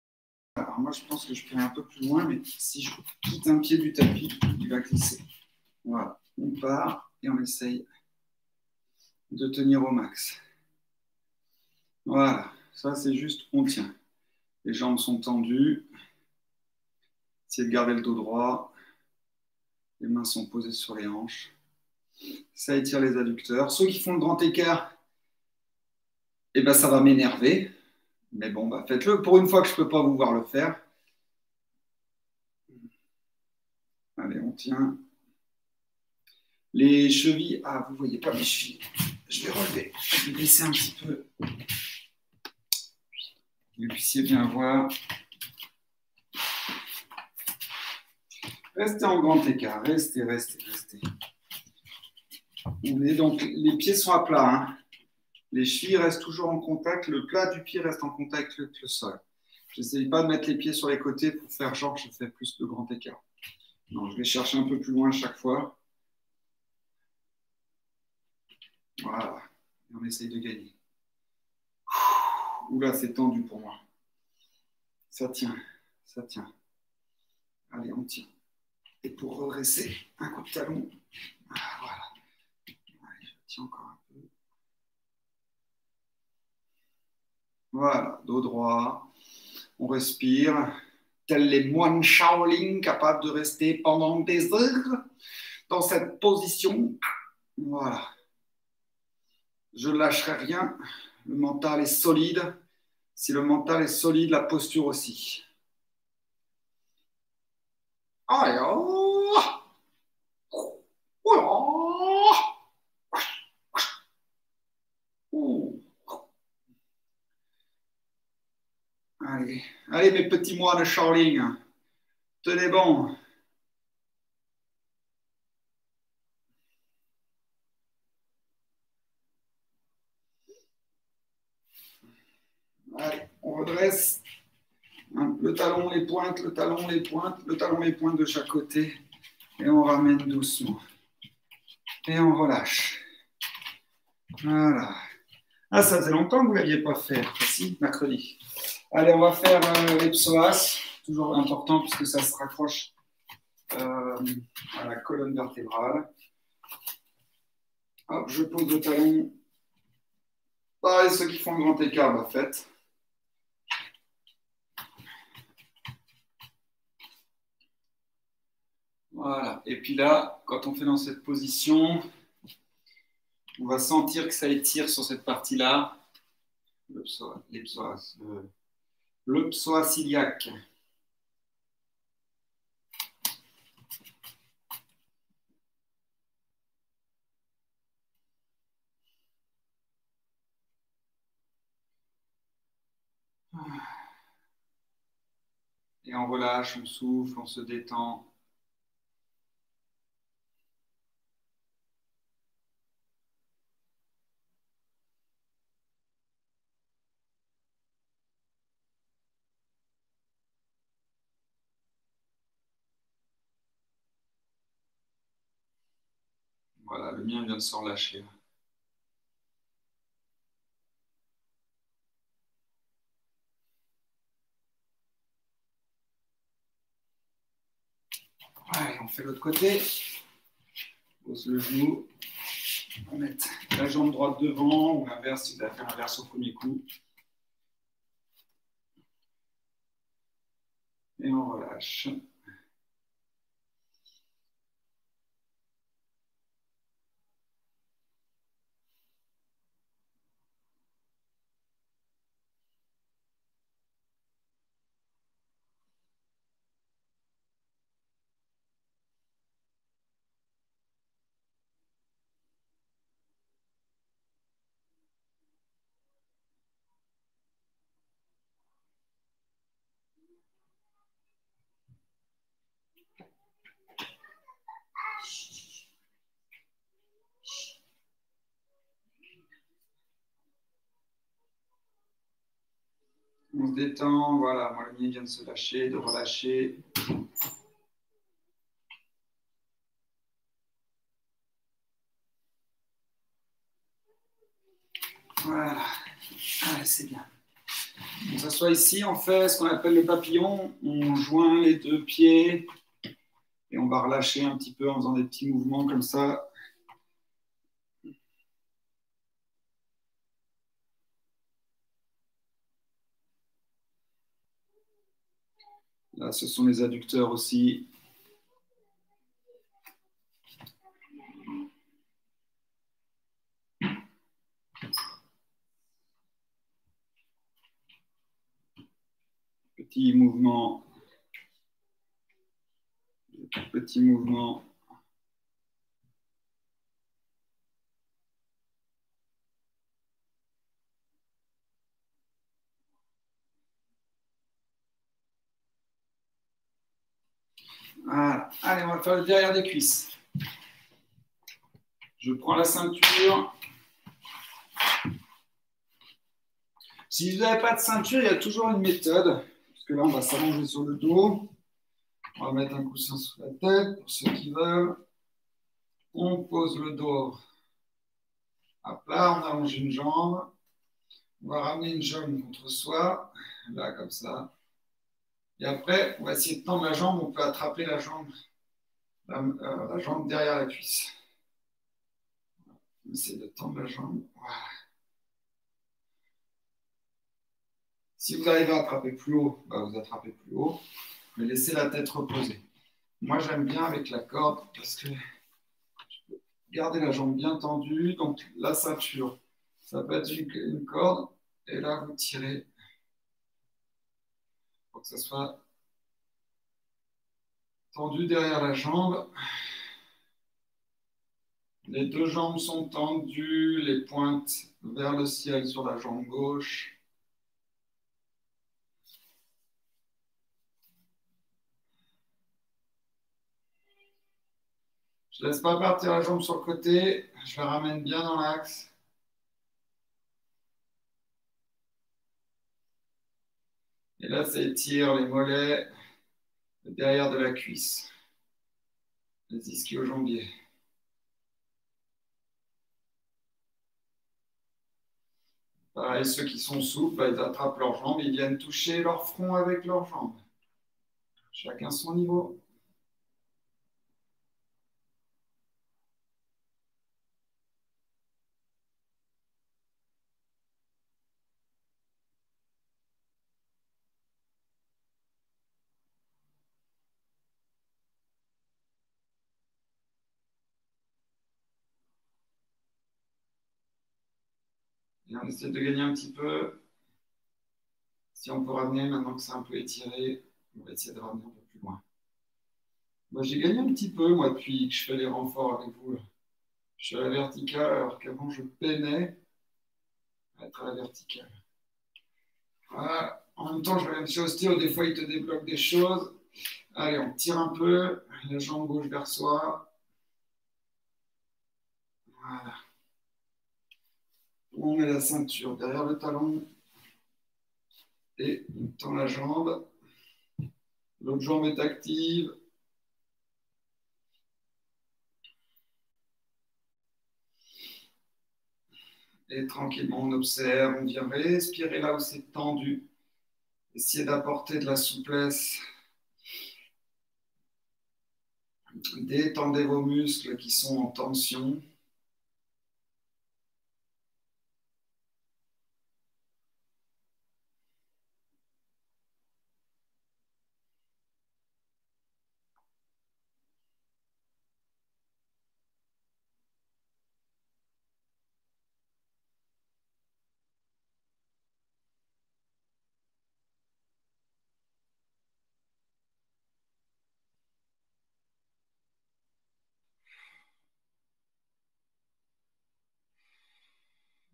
Alors, moi, je pense que je peux aller un peu plus loin, mais si je quitte un pied du tapis, il va glisser. Voilà. On part et on essaye de tenir au max. Voilà. Ça, c'est juste, on tient. Les jambes sont tendues. Essayez de garder le dos droit. Les mains sont posées sur les hanches. Ça étire les adducteurs. Ceux qui font le grand écart, eh ben, ça va m'énerver. Mais bon, bah, faites-le. Pour une fois que je ne peux pas vous voir le faire. Allez, on tient. Les chevilles. Ah, vous ne voyez pas mes chevilles. Je vais relever. Je vais baisser un petit peu. Que vous puissiez bien voir. Restez en grand écart. Restez. On est donc, les pieds sont à plat. Hein. Les chevilles restent toujours en contact. Le plat du pied reste en contact avec le sol. Je n'essaye pas de mettre les pieds sur les côtés pour faire genre je fais plus de grand écart. Non, je vais chercher un peu plus loin chaque fois. Voilà. Et on essaye de gagner. Oula, c'est tendu pour moi. Ça tient. Allez, on tient. Et pour redresser, un coup de talon. Ah, voilà. Allez, je tiens encore un peu. Voilà, dos droit. On respire. Tels les moines Shaolin, capables de rester pendant des heures dans cette position. Voilà. Je ne lâcherai rien. Le mental est solide. Si le mental est solide, la posture aussi. Allez, allez, allez mes petits moines Shaolin, tenez bon. Allez, on redresse. Le talon, les pointes, le talon, les pointes, le talon, les pointes de chaque côté. Et on ramène doucement. Et on relâche. Voilà. Ah, ça faisait longtemps que vous ne l'aviez pas fait. Si, mercredi. Allez, on va faire les psoas. Toujours important puisque ça se raccroche à la colonne vertébrale. Hop, je pose le talon. Pareil, ceux qui font le grand écart, bah, faites. Voilà. Et puis là, quand on fait dans cette position, on va sentir que ça étire sur cette partie-là. Le psoas iliaque. Et on relâche, on souffle, on se détend. Voilà, le mien vient de se relâcher. Allez, on fait l'autre côté. On pose le genou. On va mettre la jambe droite devant ou l'inverse si vous avez fait l'inverse au premier coup. Et on relâche. On se détend, voilà, moi le mien vient de se lâcher, de relâcher. Voilà, allez, c'est bien. On s'assoit ici, on fait ce qu'on appelle le papillon, on joint les deux pieds et on va relâcher un petit peu en faisant des petits mouvements comme ça. Là, ce sont les adducteurs aussi. Petit mouvement. Petit mouvement. Voilà. Allez, on va faire le derrière des cuisses. Je prends la ceinture. Si vous n'avez pas de ceinture, il y a toujours une méthode. Parce que là, on va s'allonger sur le dos. On va mettre un coussin sous la tête pour ceux qui veulent. On pose le dos à plat, on allonge une jambe. On va ramener une jambe contre soi, là comme ça. Et après, on va essayer de tendre la jambe. On peut attraper la jambe, la jambe derrière la cuisse. On essaie de tendre la jambe. Voilà. Si vous arrivez à attraper plus haut, bah vous attrapez plus haut. Mais laissez la tête reposée. Moi, j'aime bien avec la corde parce que gardez la jambe bien tendue. Donc, la ceinture, ça peut être une corde. Et là, vous tirez pour que ça soit tendu derrière la jambe. Les deux jambes sont tendues, les pointes vers le ciel sur la jambe gauche. Je ne laisse pas partir la jambe sur le côté, je la ramène bien dans l'axe. Et là, ça étire les mollets, le derrière de la cuisse, les ischio-jambiers. Pareil, ceux qui sont souples, ils attrapent leurs jambes, ils viennent toucher leur front avec leurs jambes. Chacun son niveau. Et on essaie de gagner un petit peu. Si on peut ramener, maintenant que c'est un peu étiré, on va essayer de ramener un peu plus loin. Moi, j'ai gagné un petit peu, moi, depuis que je fais les renforts avec vous. Je suis à la verticale, alors qu'avant, je peinais à être à la verticale. Voilà. En même temps, je regarde chez ostéo, des fois, il te débloque des choses. Allez, on tire un peu, la jambe gauche vers soi. Voilà. On met la ceinture derrière le talon et on tend la jambe. L'autre jambe est active. Et tranquillement, on observe, on vient respirer là où c'est tendu. Essayer d'apporter de la souplesse. Détendez vos muscles qui sont en tension.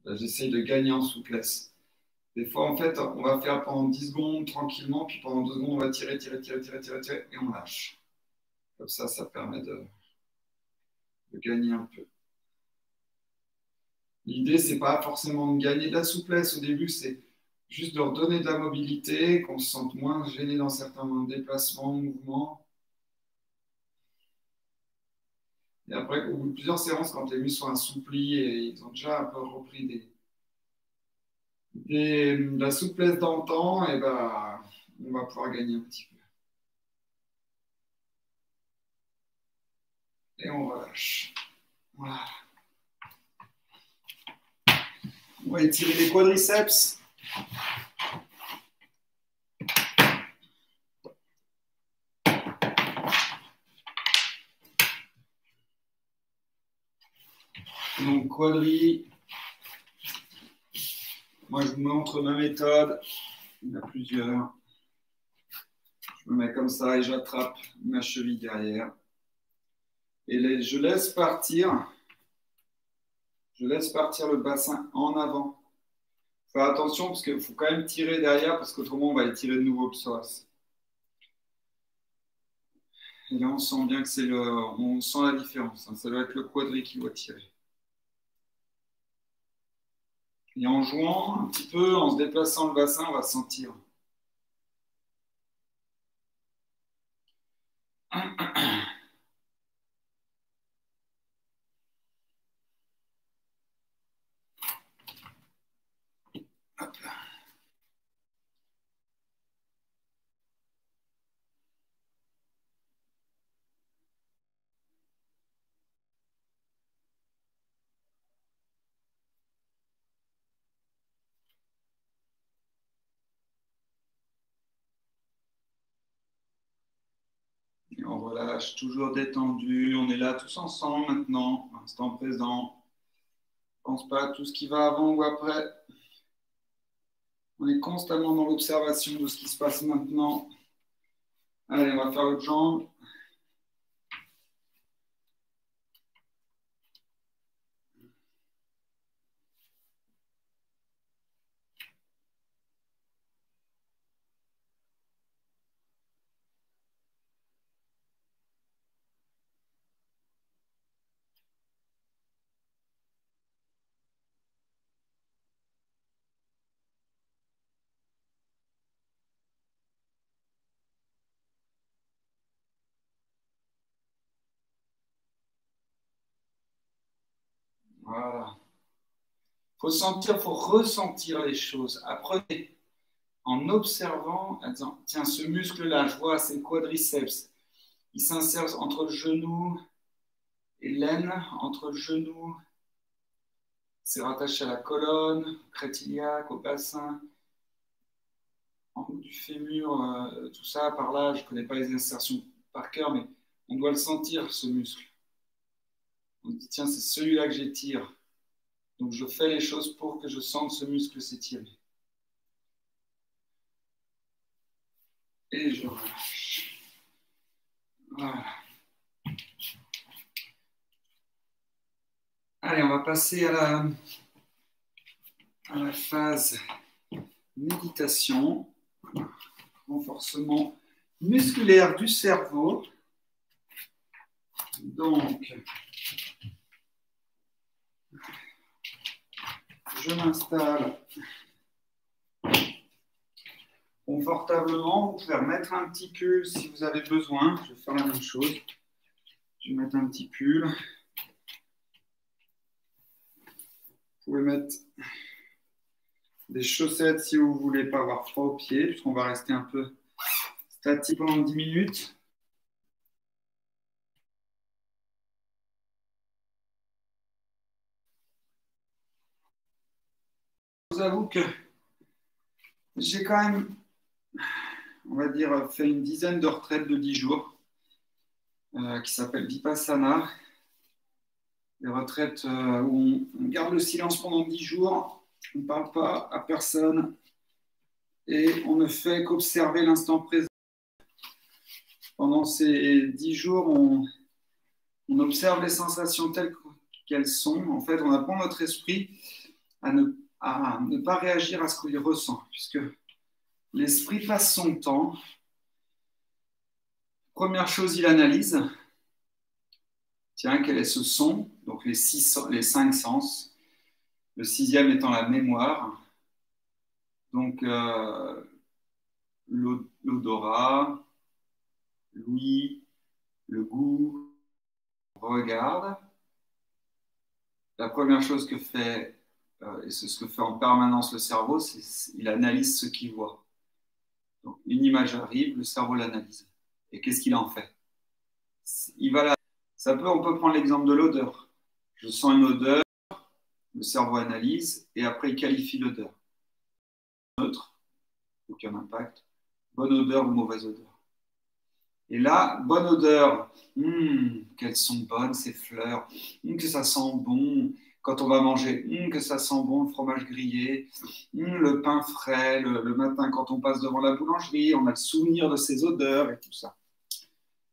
J'essaye de gagner en souplesse. Des fois, en fait, on va faire pendant 10 secondes tranquillement, puis pendant 2 secondes, on va tirer, tirer, tirer, tirer, tirer, tirer, et on lâche. Comme ça permet de gagner un peu. L'idée, c'est pas forcément de gagner de la souplesse au début, c'est juste de redonner de la mobilité, qu'on se sente moins gêné dans certains déplacements, mouvements. Et après, au bout de plusieurs séances, quand les muscles sont assouplis et ils ont déjà un peu repris de la souplesse dans le temps, et ben, on va pouvoir gagner un petit peu. Et on relâche. Voilà. On va étirer les quadriceps. Donc, quadri. Moi, je vous montre ma méthode. Il y en a plusieurs. Je me mets comme ça et j'attrape ma cheville derrière. Et je laisse partir. Je laisse partir le bassin en avant. Faire attention parce qu'il faut quand même tirer derrière parce qu'autrement, on va étirer de nouveau le psoas. Et là, on sent bien que on sent la différence. Ça doit être le quadri qui doit tirer. Et en jouant un petit peu, en se déplaçant le bassin, on va sentir. Hop là. Et on relâche, toujours détendu. On est là tous ensemble maintenant, instant présent. On ne pense pas à tout ce qui va avant ou après. On est constamment dans l'observation de ce qui se passe maintenant. Allez, on va faire l'autre jambe. Voilà. Il faut sentir, il faut ressentir les choses. Apprenez en observant, en disant, tiens, ce muscle-là, je vois, c'est le quadriceps. Il s'insère entre le genou et l'aine, entre le genou. C'est rattaché à la colonne, au crête iliaque, au bassin, en haut du fémur, tout ça, par là. Je ne connais pas les insertions par cœur, mais on doit le sentir, ce muscle. On se dit, tiens, c'est celui-là que j'étire. Donc, je fais les choses pour que je sente ce muscle s'étirer. Et je relâche. Voilà. Allez, on va passer à la phase méditation, renforcement musculaire du cerveau. Donc, je m'installe confortablement. Vous pouvez remettre un petit pull si vous avez besoin. Je vais faire la même chose. Je vais mettre un petit pull. Vous pouvez mettre des chaussettes si vous ne voulez pas avoir froid aux pieds, puisqu'on va rester un peu statique pendant 10 minutes. Je vous avoue que j'ai quand même, on va dire, fait une dizaine de retraites de 10 jours qui s'appellent Vipassana. Des retraites où on garde le silence pendant 10 jours, on ne parle pas à personne et on ne fait qu'observer l'instant présent. Pendant ces 10 jours, on observe les sensations telles qu'elles sont. En fait, on apprend notre esprit à ne pas réagir à ce qu'il ressent, puisque l'esprit passe son temps. Première chose, il analyse. Tiens, quel est ce son? Donc les 5 sens. Le 6e étant la mémoire. Donc l'odorat, l'ouïe, le goût, on regarde. La première chose que fait, et c'est ce que fait en permanence le cerveau, c'est qu'il analyse ce qu'il voit. Donc une image arrive, le cerveau l'analyse. Et qu'est-ce qu'il en fait? On peut prendre l'exemple de l'odeur. Je sens une odeur, le cerveau analyse, et après il qualifie l'odeur. Neutre, aucun impact. Bonne odeur ou mauvaise odeur. Et là, bonne odeur, qu'elles sont bonnes ces fleurs, que ça sent bon quand on va manger, que ça sent bon le fromage grillé, le pain frais, le matin quand on passe devant la boulangerie, on a le souvenir de ces odeurs et tout ça.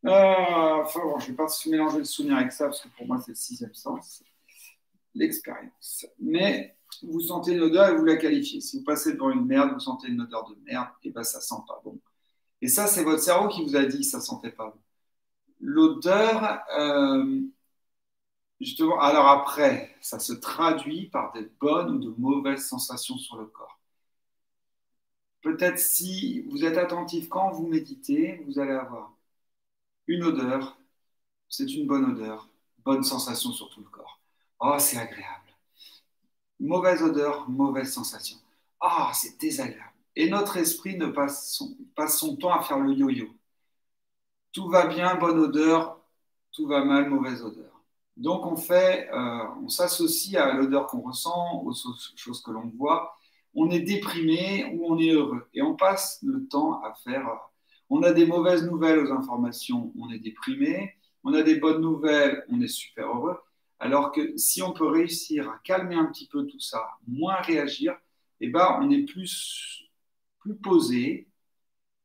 Enfin, bon, je ne vais pas mélanger le souvenir avec ça, parce que pour moi, c'est le 6e sens, l'expérience. Mais vous sentez une odeur et vous la qualifiez. Si vous passez devant une merde, vous sentez une odeur de merde, et bien ça ne sent pas bon. Et ça, c'est votre cerveau qui vous a dit que ça ne sentait pas bon. L'odeur, justement, alors après, ça se traduit par des bonnes ou de mauvaises sensations sur le corps. Peut-être si vous êtes attentif quand vous méditez, vous allez avoir une odeur, c'est une bonne odeur, bonne sensation sur tout le corps. Oh, c'est agréable. Mauvaise odeur, mauvaise sensation. Ah, oh, c'est désagréable. Et notre esprit ne passe son temps à faire le yo-yo. Tout va bien, bonne odeur, tout va mal, mauvaise odeur. Donc on s'associe à l'odeur qu'on ressent, aux choses que l'on voit. On est déprimé ou on est heureux. Et on passe le temps à faire. On a des mauvaises nouvelles aux informations, on est déprimé. On a des bonnes nouvelles, on est super heureux. Alors que si on peut réussir à calmer un petit peu tout ça, moins réagir, eh ben, on est plus posé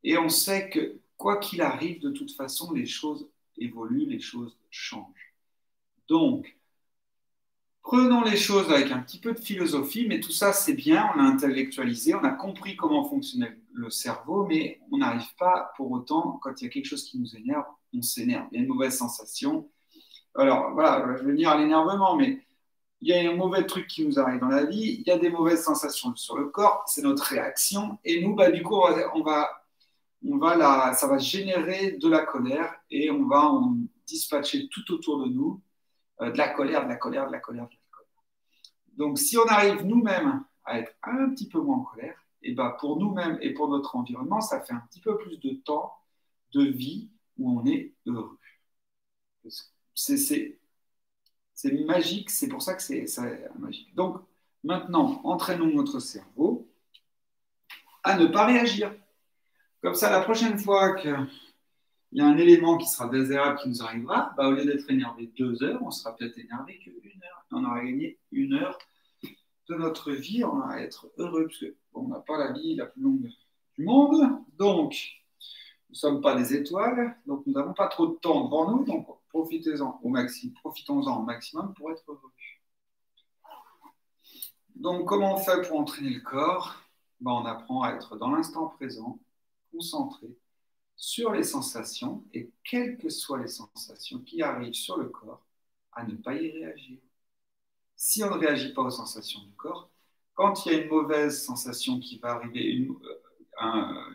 et on sait que quoi qu'il arrive, de toute façon, les choses évoluent, les choses changent. Donc, prenons les choses avec un petit peu de philosophie, mais tout ça, c'est bien, on a intellectualisé, on a compris comment fonctionnait le cerveau, mais on n'arrive pas pour autant, quand il y a quelque chose qui nous énerve, on s'énerve. Il y a une mauvaise sensation. Alors, voilà, je vais venir à l'énervement, mais il y a un mauvais truc qui nous arrive dans la vie, il y a des mauvaises sensations sur le corps, c'est notre réaction, et nous, du coup, ça va générer de la colère, et on va en dispatcher tout autour de nous de la colère, de la colère, de la colère, de la colère. Donc, si on arrive nous-mêmes à être un petit peu moins en colère, et pour nous-mêmes et pour notre environnement, ça fait un petit peu plus de temps de vie où on est heureux. C'est magique, c'est pour ça que c'est magique. Donc, maintenant, entraînons notre cerveau à ne pas réagir. Comme ça, la prochaine fois qu'il y a un élément qui sera désagréable qui nous arrivera, au lieu d'être énervé 2 heures, on sera peut-être énervé que 1 heure. On aura gagné 1 heure de notre vie, on va être heureux, parce qu'on n'a pas la vie la plus longue du monde. Donc, nous ne sommes pas des étoiles, donc nous n'avons pas trop de temps devant nous, donc profitons-en au maximum pour être heureux. Donc, comment on fait pour entraîner le corps? On apprend à être dans l'instant présent, concentré sur les sensations, et quelles que soient les sensations qui arrivent sur le corps, à ne pas y réagir. Si on ne réagit pas aux sensations du corps, quand il y a une mauvaise sensation qui va arriver, une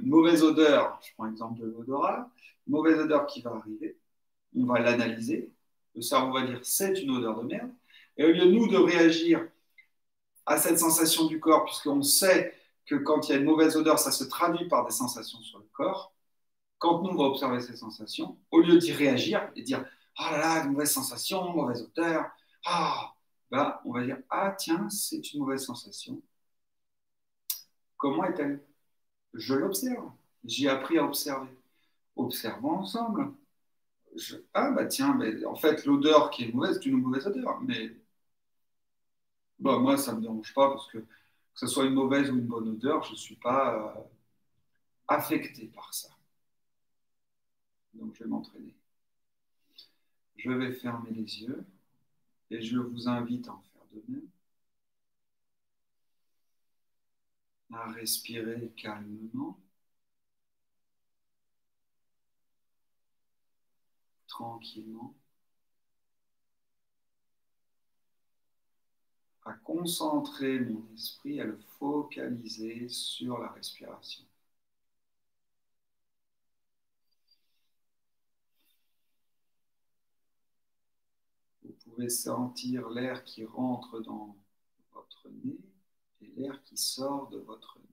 mauvaise odeur, je prends l'exemple de l'odorat, une mauvaise odeur qui va arriver, on va l'analyser, le cerveau va dire c'est une odeur de merde, et au lieu de nous de réagir à cette sensation du corps, puisqu'on sait que quand il y a une mauvaise odeur, ça se traduit par des sensations sur le corps. Quand nous, on va observer ces sensations, au lieu d'y réagir et dire « Ah là là, une mauvaise sensation, mauvaise odeur, ah », ben, on va dire « Ah tiens, c'est une mauvaise sensation. Comment est-elle » Je l'observe. J'ai appris à observer. Observons ensemble. Ah bah tiens, mais en fait, l'odeur qui est mauvaise, c'est une mauvaise odeur. Mais bah, moi, ça ne me dérange pas parce que ce soit une mauvaise ou une bonne odeur, je ne suis pas affecté par ça. Donc, je vais m'entraîner. Je vais fermer les yeux et je vous invite à en faire de même. À respirer calmement, tranquillement, à concentrer mon esprit, à le focaliser sur la respiration. Vous pouvez sentir l'air qui rentre dans votre nez et l'air qui sort de votre nez.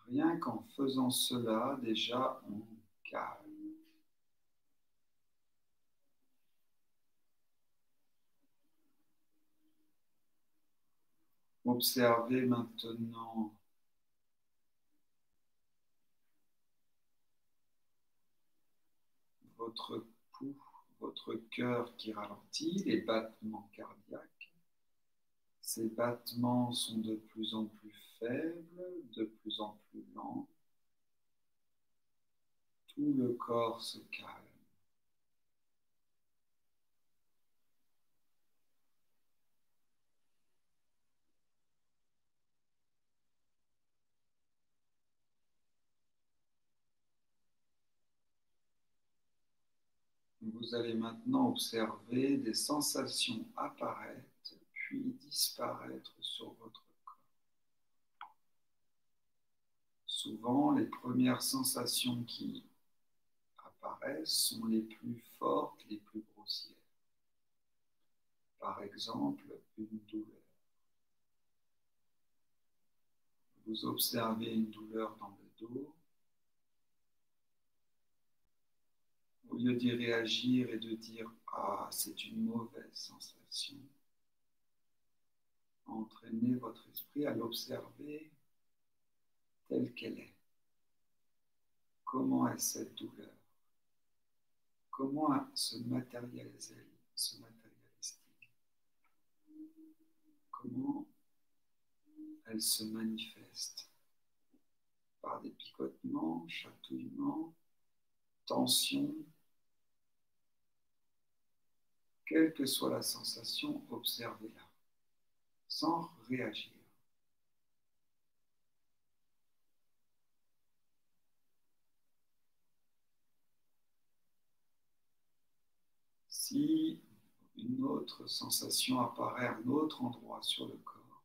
Rien qu'en faisant cela, déjà, on calme. Observez maintenant votre pouls, votre cœur qui ralentit, les battements cardiaques. Ces battements sont de plus en plus faibles, de plus en plus lents. Tout le corps se calme. Vous allez maintenant observer des sensations apparaître puis disparaître sur votre corps. Souvent, les premières sensations qui apparaissent sont les plus fortes, les plus grossières. Par exemple, une douleur. Vous observez une douleur dans le dos. Au lieu d'y réagir et de dire « Ah, c'est une mauvaise sensation », entraînez votre esprit à l'observer telle qu'elle est. Comment est cette douleur? Comment se matérialise-t-elle? Comment elle se manifeste? Par des picotements, chatouillements, tensions. Quelle que soit la sensation, observez-la, sans réagir. Si une autre sensation apparaît à un autre endroit sur le corps,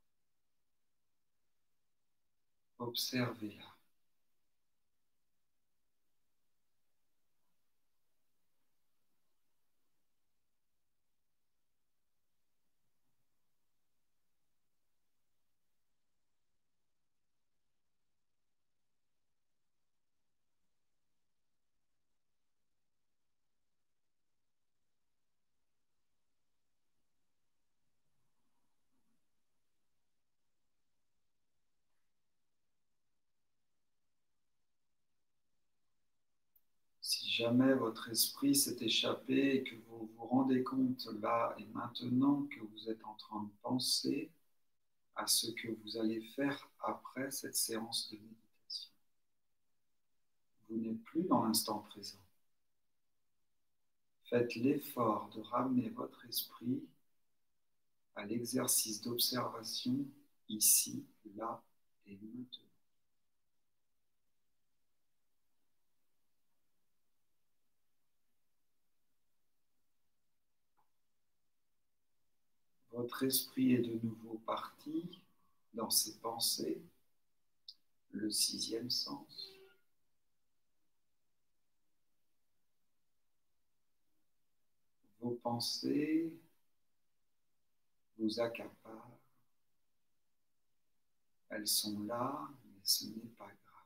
observez-la. Si jamais votre esprit s'est échappé et que vous vous rendez compte là et maintenant que vous êtes en train de penser à ce que vous allez faire après cette séance de méditation, vous n'êtes plus dans l'instant présent. Faites l'effort de ramener votre esprit à l'exercice d'observation ici, là et maintenant. Votre esprit est de nouveau parti dans ses pensées, le sixième sens. Vos pensées vous accaparent. Elles sont là, mais ce n'est pas grave.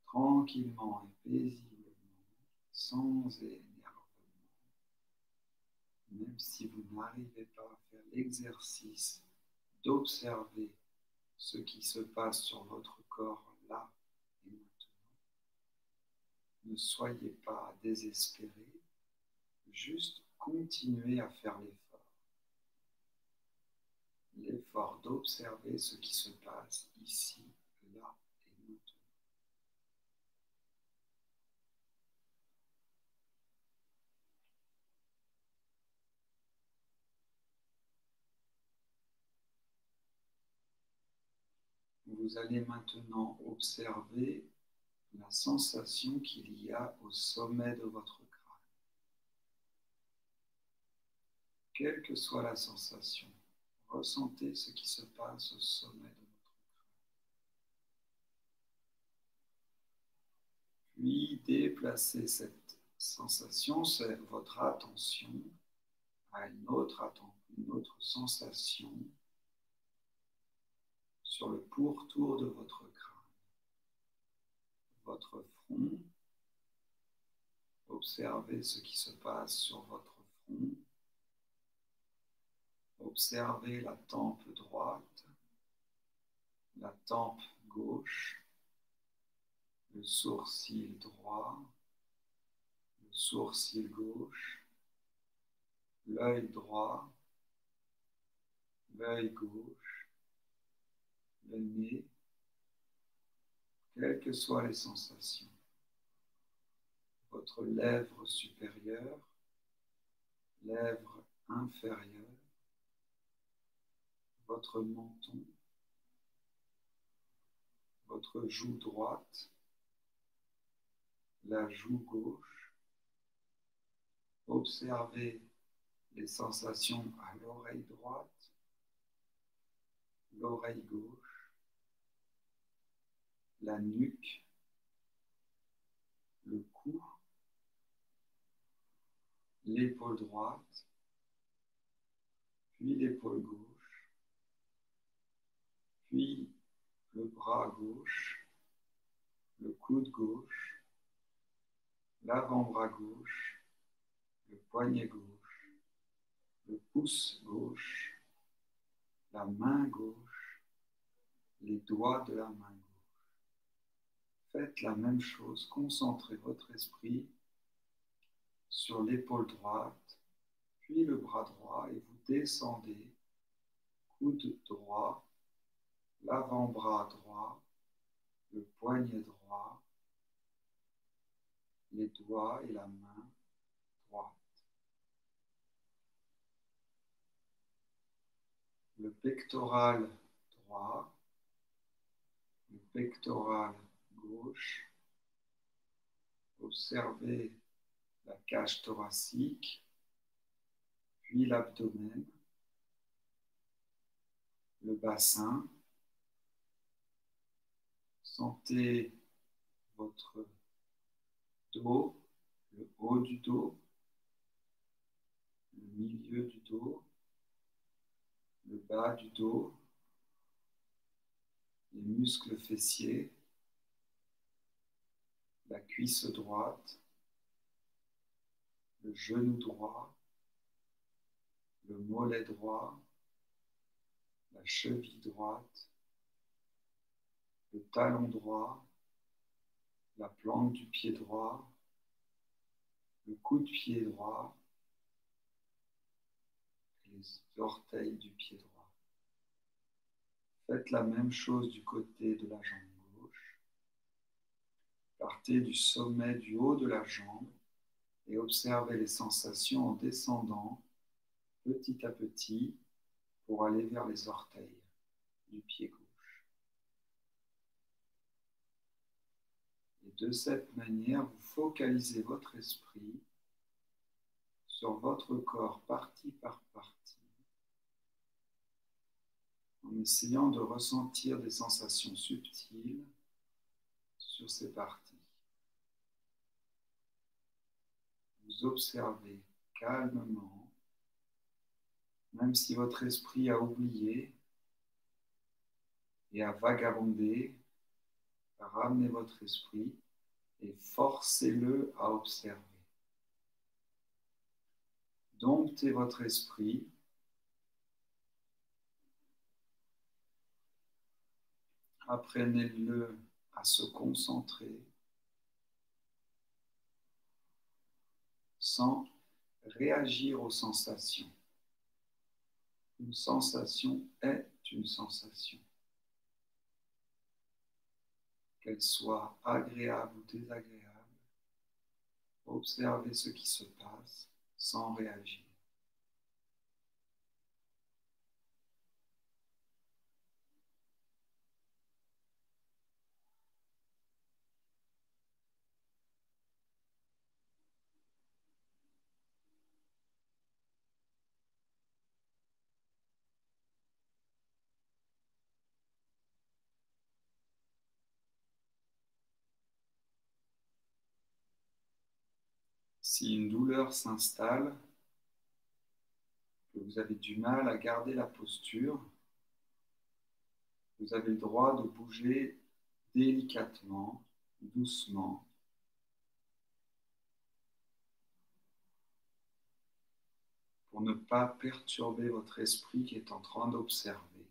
Tranquillement et paisiblement, sans énervement, même si vous n'arrivez pas à faire l'exercice d'observer ce qui se passe sur votre corps là et maintenant, ne soyez pas désespérés, juste continuez à faire l'effort. L'effort d'observer ce qui se passe ici, là et maintenant. Vous allez maintenant observer la sensation qu'il y a au sommet de votre crâne. Quelle que soit la sensation, ressentez ce qui se passe au sommet de votre crâne. Puis déplacez cette sensation, c'est votre attention à une autre sensation sur le pourtour de votre crâne. Votre front, observez ce qui se passe sur votre front. Observez la tempe droite, la tempe gauche, le sourcil droit, le sourcil gauche, l'œil droit, l'œil gauche, le nez, quelles que soient les sensations. Votre lèvre supérieure, lèvre inférieure, votre menton, votre joue droite, la joue gauche. Observez les sensations à l'oreille droite, l'oreille gauche, la nuque, le cou, l'épaule droite, puis l'épaule gauche, puis le bras gauche, le coude gauche, l'avant-bras gauche, le poignet gauche, le pouce gauche, la main gauche, les doigts de la main gauche. Faites la même chose, concentrez votre esprit sur l'épaule droite, puis le bras droit, et vous descendez, coude droit, l'avant-bras droit, le poignet droit, les doigts et la main droite. Le pectoral droit, le pectoral gauche. Observez la cage thoracique, puis l'abdomen, le bassin. Sentez votre dos, le haut du dos, le milieu du dos, le bas du dos, les muscles fessiers, la cuisse droite, le genou droit, le mollet droit, la cheville droite, le talon droit, la plante du pied droit, le coude-pied droit et les orteils du pied droit. Faites la même chose du côté de la jambe gauche. Partez du sommet du haut de la jambe et observez les sensations en descendant petit à petit pour aller vers les orteils du pied gauche. Et de cette manière, vous focalisez votre esprit sur votre corps partie par partie, en essayant de ressentir des sensations subtiles sur ces parties. Vous observez calmement Même si votre esprit a oublié et a vagabondé, ramenez votre esprit et forcez-le à observer. Domptez votre esprit. Apprenez-le à se concentrer sans réagir aux sensations. Une sensation est une sensation. Qu'elle soit agréable ou désagréable, observez ce qui se passe sans réagir. Si une douleur s'installe, que vous avez du mal à garder la posture, vous avez le droit de bouger délicatement, doucement, pour ne pas perturber votre esprit qui est en train d'observer.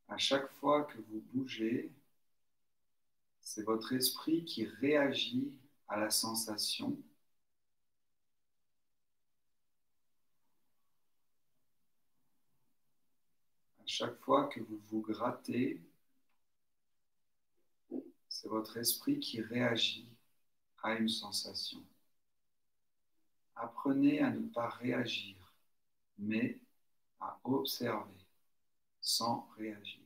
À chaque fois que vous bougez, c'est votre esprit qui réagit à la sensation. À chaque fois que vous vous grattez, c'est votre esprit qui réagit à une sensation. Apprenez à ne pas réagir, mais à observer sans réagir.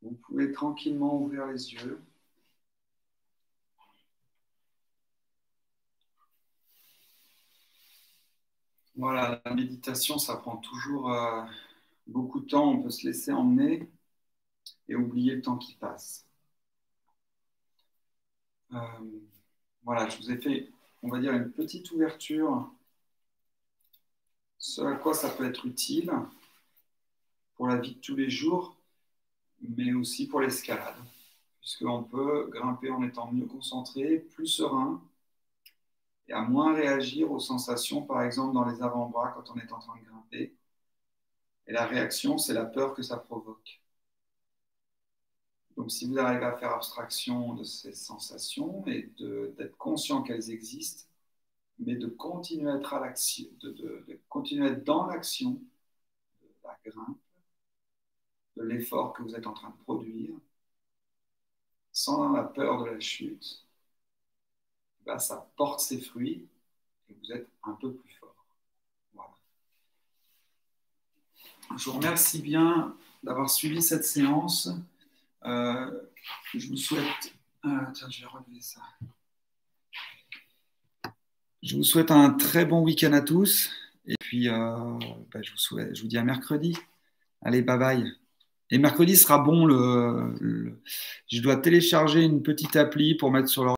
Vous pouvez tranquillement ouvrir les yeux. Voilà, la méditation, ça prend toujours beaucoup de temps. On peut se laisser emmener et oublier le temps qui passe. Voilà, je vous ai fait, on va dire, une petite ouverture. Ce à quoi ça peut être utile pour la vie de tous les jours, mais aussi pour l'escalade, puisqu'on peut grimper en étant mieux concentré, plus serein, et à moins réagir aux sensations, par exemple dans les avant-bras quand on est en train de grimper. Et la réaction, c'est la peur que ça provoque. Donc si vous arrivez à faire abstraction de ces sensations et d'être conscient qu'elles existent, mais de continuer à être à l'action, de continuer à être dans l'action de la grimpe, de l'effort que vous êtes en train de produire, sans la peur de la chute, ben, ça porte ses fruits et vous êtes un peu plus fort. Voilà. Je vous remercie bien d'avoir suivi cette séance. Je vous souhaite... tiens, je vais relever ça. Je vous souhaite un très bon week-end à tous. Et puis, ben, je vous dis à mercredi. Allez, bye bye. Et mercredi sera bon. Je dois télécharger une petite appli pour mettre sur